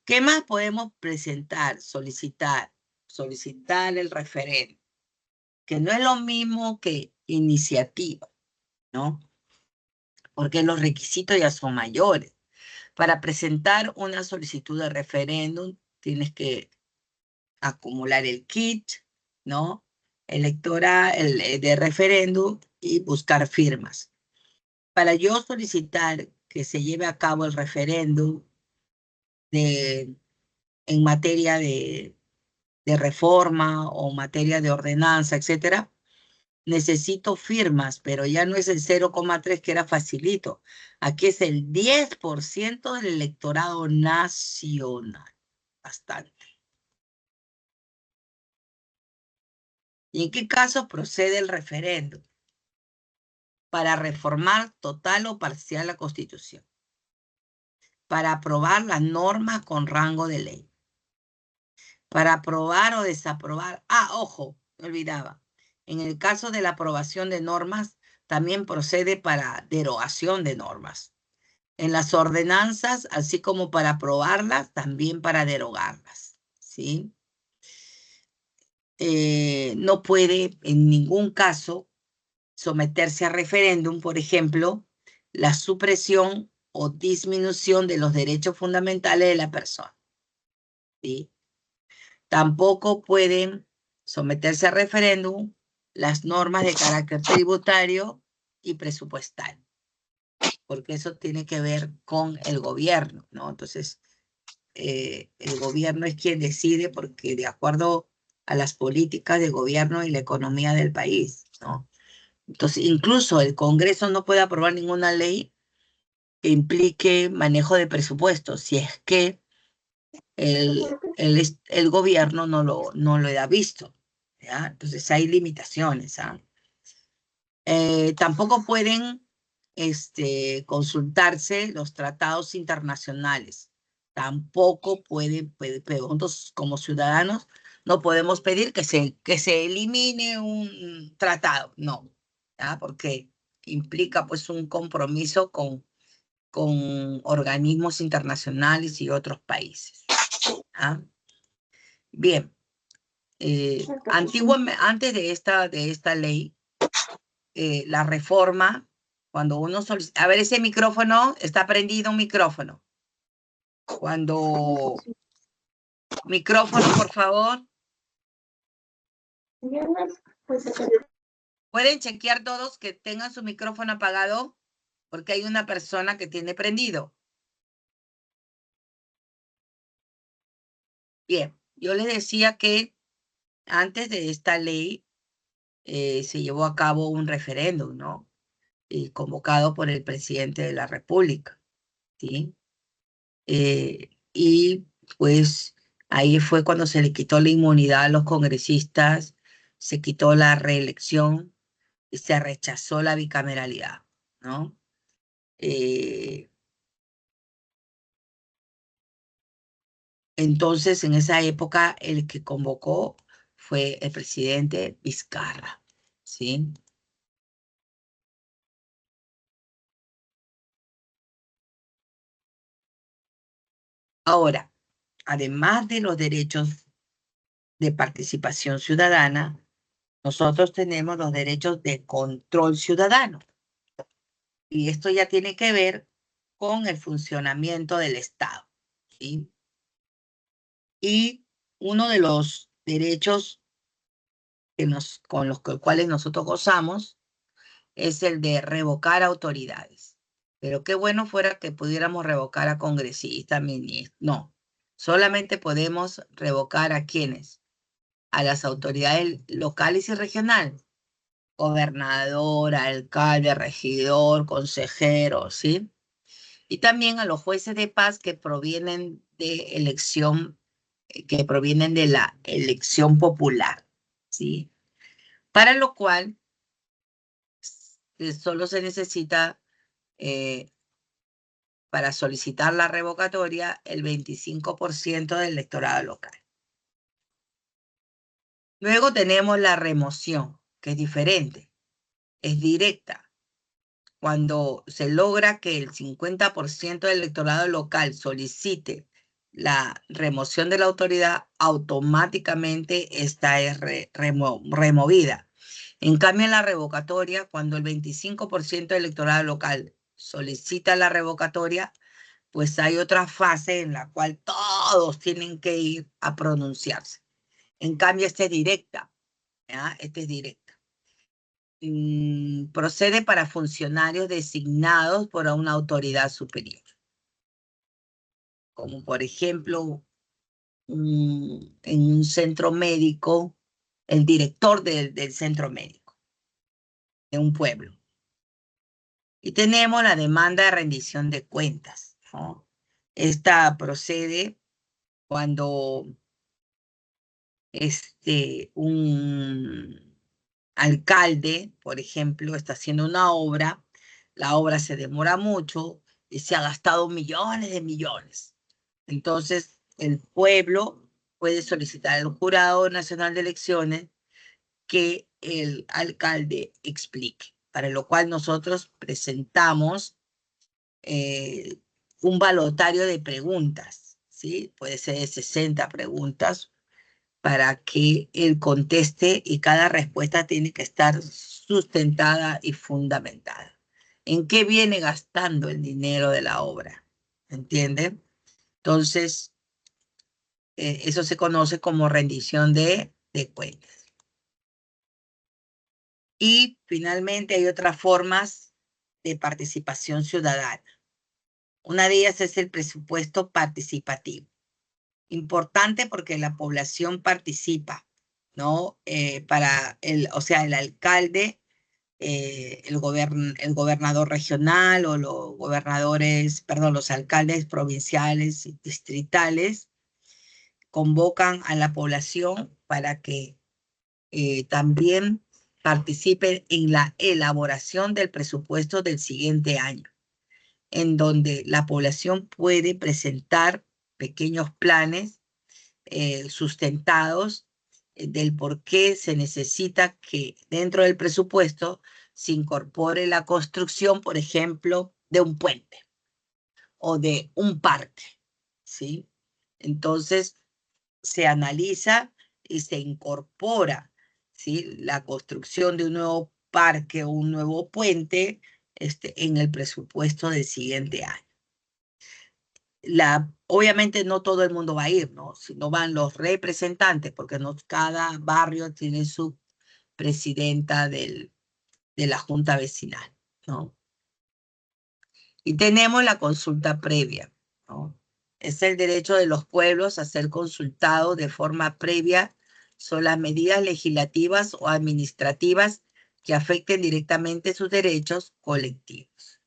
S1: ¿Qué más podemos presentar, solicitar? Solicitar el referéndum, que no es lo mismo que iniciativa, ¿no? Porque los requisitos ya son mayores. Para presentar una solicitud de referéndum, tienes que acumular el kit, ¿no? Electoral, de referéndum y buscar firmas. Para yo solicitar que se lleve a cabo el referéndum en materia de reforma o materia de ordenanza, etcétera, necesito firmas, pero ya no es el 0,3 que era facilito. Aquí es el 10% del electorado nacional. Bastante. ¿Y en qué casos procede el referéndum? Para reformar total o parcial la Constitución. Para aprobar las normas con rango de ley. Para aprobar o desaprobar. Ah, ojo, me olvidaba. En el caso de la aprobación de normas, también procede para derogación de normas. En las ordenanzas, así como para aprobarlas, también para derogarlas, ¿sí? No puede en ningún caso someterse a referéndum, por ejemplo, la supresión o disminución de los derechos fundamentales de la persona, ¿sí? Tampoco pueden someterse a referéndum las normas de carácter tributario y presupuestario, porque eso tiene que ver con el gobierno, ¿no? Entonces, el gobierno es quien decide porque de acuerdo a las políticas de gobierno y la economía del país, ¿no? Entonces, incluso el Congreso no puede aprobar ninguna ley que implique manejo de presupuestos, si es que el gobierno no lo ha visto, ¿ya? Entonces hay limitaciones, ¿ah? Tampoco pueden consultarse los tratados internacionales. Tampoco pero nosotros como ciudadanos no podemos pedir que se elimine un tratado, no, ¿ya? Porque implica pues un compromiso con organismos internacionales y otros países, ¿ah? Bien, antes de esta ley, la reforma, cuando uno solicita, a ver, ese micrófono, está prendido un micrófono. Cuando, micrófono, por favor. ¿Pueden chequear todos que tengan su micrófono apagado? Porque hay una persona que tiene prendido. Bien, yo les decía que antes de esta ley se llevó a cabo un referéndum, ¿no? Convocado por el presidente de la República, ¿sí? Y pues ahí fue cuando se le quitó la inmunidad a los congresistas, se quitó la reelección y se rechazó la bicameralidad, ¿no? Entonces, en esa época, el que convocó fue el presidente Vizcarra, ¿sí? Ahora, además de los derechos de participación ciudadana, nosotros tenemos los derechos de control ciudadano. Y esto ya tiene que ver con el funcionamiento del Estado, ¿sí? Y uno de los derechos con los cuales nosotros gozamos es el de revocar autoridades. Pero qué bueno fuera que pudiéramos revocar a congresistas, ministros. No, solamente podemos revocar a quienes, a las autoridades locales y regionales, gobernador, alcalde, regidor, consejero, ¿sí? Y también a los jueces de paz que provienen de elección, que provienen de la elección popular, ¿sí? Para lo cual solo se necesita eh, para solicitar la revocatoria el 25% del electorado local. Luego tenemos la remoción, que es diferente, es directa. Cuando se logra que el 50% del electorado local solicite la remoción de la autoridad, automáticamente esta es removida. En cambio, en la revocatoria, cuando el 25% del electorado local solicita la revocatoria, pues hay otra fase en la cual todos tienen que ir a pronunciarse. En cambio, esta es directa, ¿ya? Esta es directa. Procede para funcionarios designados por una autoridad superior, como por ejemplo en un centro médico, el director del centro médico de un pueblo. Y tenemos la demanda de rendición de cuentas, ¿no? Esta procede cuando un alcalde, por ejemplo, está haciendo una obra, la obra se demora mucho y se ha gastado millones de millones. Entonces, el pueblo puede solicitar al Jurado Nacional de Elecciones que el alcalde explique, para lo cual nosotros presentamos un balotario de preguntas, ¿sí? Puede ser de 60 preguntas para que él conteste y cada respuesta tiene que estar sustentada y fundamentada. ¿En qué viene gastando el dinero de la obra? ¿Entienden? Entonces, eso se conoce como rendición de cuentas. Y finalmente hay otras formas de participación ciudadana. Una de ellas es el presupuesto participativo. Importante porque la población participa, ¿no? O sea, el alcalde, el gobernador regional o los gobernadores, perdón, los alcaldes provinciales y distritales convocan a la población para que también participen en la elaboración del presupuesto del siguiente año, en donde la población puede presentar pequeños planes sustentados del por qué se necesita que dentro del presupuesto se incorpore la construcción, por ejemplo, de un puente o de un parque, ¿sí? Entonces, se analiza y se incorpora, ¿sí? La construcción de un nuevo parque o un nuevo puente en el presupuesto del siguiente año. Obviamente no todo el mundo va a ir, ¿no? Si no van los representantes, porque no, cada barrio tiene su presidenta de la junta vecinal, ¿no? Y tenemos la consulta previa, ¿no? Es el derecho de los pueblos a ser consultados de forma previa sobre las medidas legislativas o administrativas que afecten directamente sus derechos colectivos.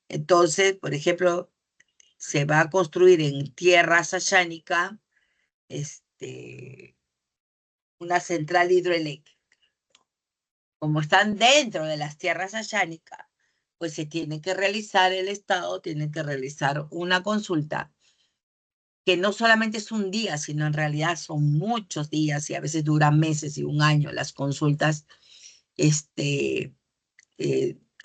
S1: Entonces, por ejemplo, se va a construir en tierra sayánica una central hidroeléctrica. Como están dentro de las tierras sayánicas, pues se tiene que realizar, el Estado tiene que realizar una consulta que no solamente es un día, sino en realidad son muchos días y a veces duran meses y un año las consultas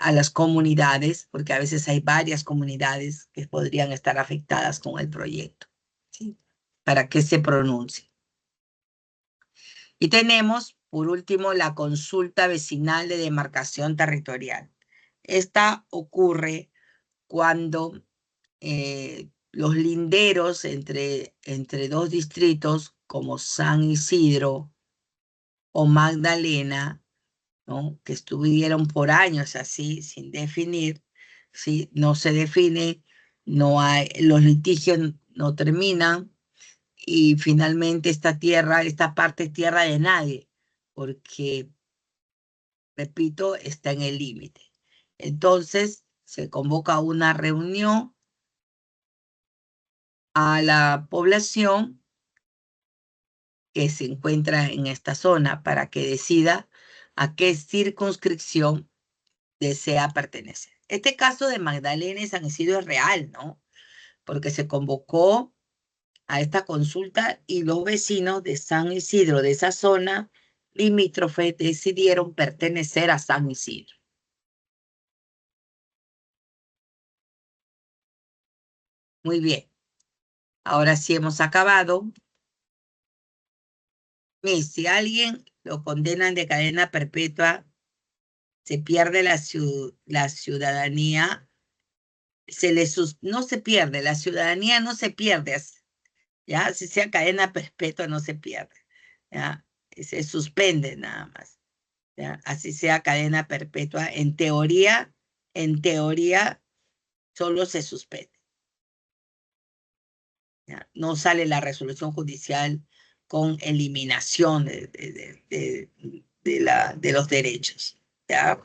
S1: a las comunidades, porque a veces hay varias comunidades que podrían estar afectadas con el proyecto, ¿sí? Para que se pronuncie. Y tenemos, por último, la consulta vecinal de demarcación territorial. Esta ocurre cuando los linderos entre dos distritos como San Isidro o Magdalena, ¿no? Que estuvieron por años así, sin definir, ¿sí? No se define, no hay, los litigios no terminan y finalmente esta parte es tierra de nadie, porque, repito, está en el límite. Entonces, se convoca una reunión a la población que se encuentra en esta zona para que decida a qué circunscripción desea pertenecer. Este caso de Magdalena y San Isidro es real, ¿no? Porque se convocó a esta consulta y los vecinos de San Isidro, de esa zona limítrofe, decidieron pertenecer a San Isidro. Muy bien, ahora sí hemos acabado. Y si alguien lo condenan de cadena perpetua, se pierde la ciudadanía, no se pierde, la ciudadanía no se pierde, ya, si sea cadena perpetua no se pierde, ya, se suspende nada más, ya, así sea cadena perpetua, en teoría, solo se suspende, ya, no sale la resolución judicial con eliminación de los derechos, ya.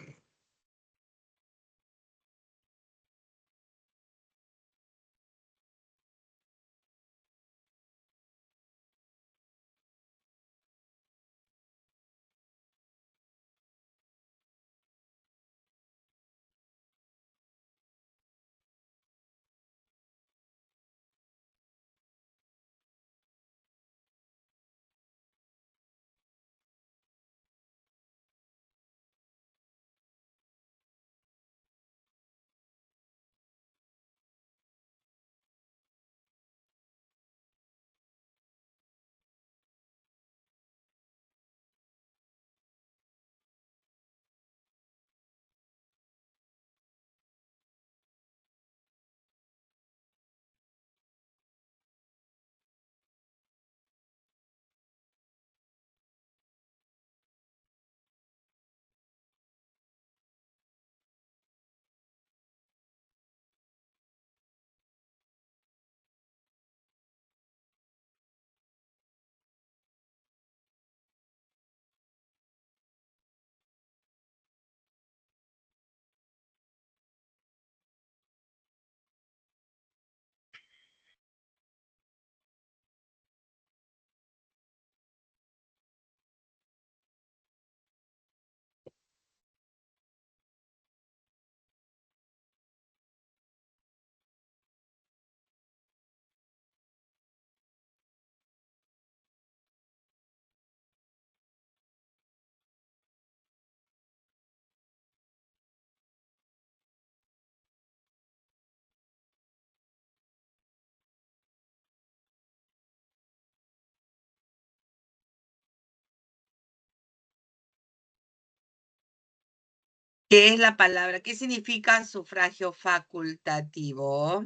S1: ¿Qué es la palabra? ¿Qué significa sufragio facultativo?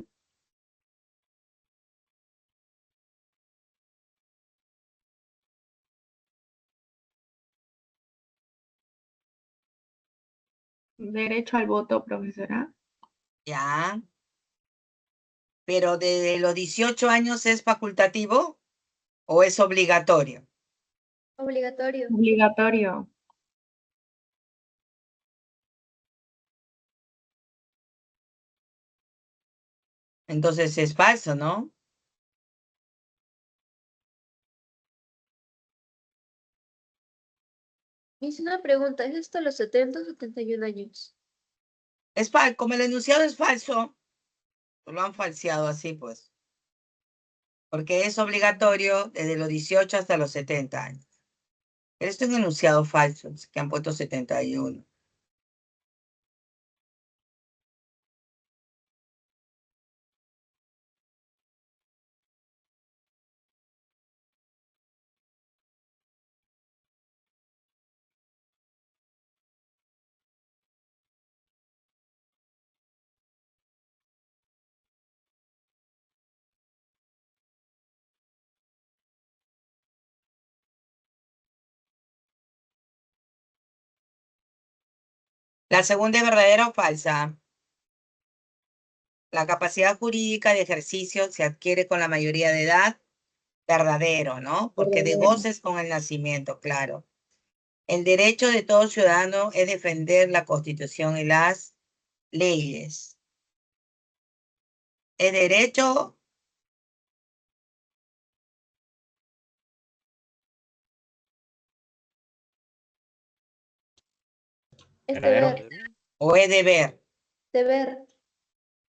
S3: Derecho al voto, profesora.
S1: Ya. ¿Pero desde los 18 años es facultativo o es obligatorio?
S4: Obligatorio.
S3: Obligatorio.
S1: Entonces es falso, ¿no?
S4: Hice una pregunta, ¿es esto a los 70 o 71 años?
S1: Como el enunciado es falso, lo han falseado así, pues. Porque es obligatorio desde los 18 hasta los 70 años. Pero esto es un enunciado falso, que han puesto 71. La segunda es verdadera o falsa. La capacidad jurídica de ejercicio se adquiere con la mayoría de edad. verdadero, ¿no? Porque de
S4: Verdadero.
S1: goce es con el nacimiento, claro. El derecho de todo ciudadano es defender la Constitución y las leyes. ¿Es derecho
S4: Es
S5: ¿Verdadero?
S4: deber.
S1: o es deber?
S4: Deber.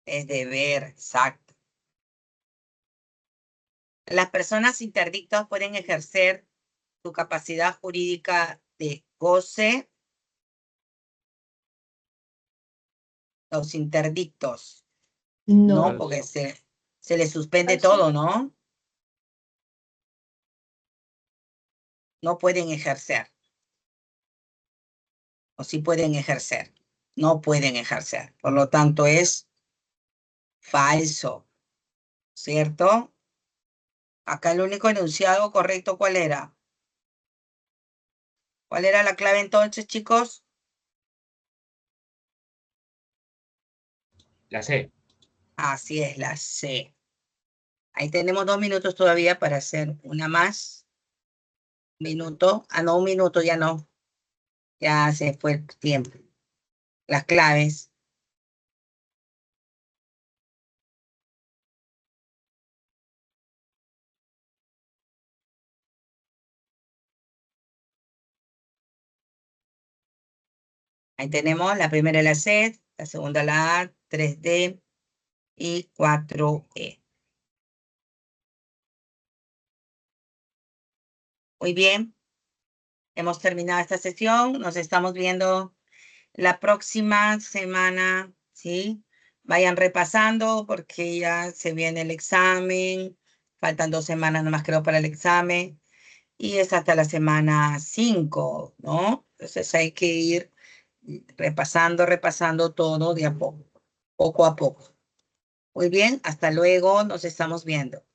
S1: Es deber, exacto. Las personas interdictas pueden ejercer su capacidad jurídica de goce. Los interdictos, ¿no?
S4: No.
S1: Porque se les suspende
S4: Falso.
S1: todo, ¿no? No pueden ejercer. O sí pueden ejercer. No pueden ejercer. Por lo tanto, es falso, ¿cierto? Acá el único enunciado correcto, ¿cuál era? ¿Cuál era la clave entonces, chicos?
S5: La C.
S1: Así es, la C. Ahí tenemos 2 minutos todavía para hacer una más. Minuto. Ah, no, un minuto ya no. Ya se fue el tiempo. Las claves. Ahí tenemos la primera la C, la segunda la A, 3D y 4E. Muy bien. Hemos terminado esta sesión. Nos estamos viendo la próxima semana, ¿sí? Vayan repasando porque ya se viene el examen. Faltan 2 semanas nomás creo para el examen. Y es hasta la semana 5, ¿no? Entonces hay que ir repasando todo de a poco, poco a poco. Muy bien, hasta luego, nos estamos viendo.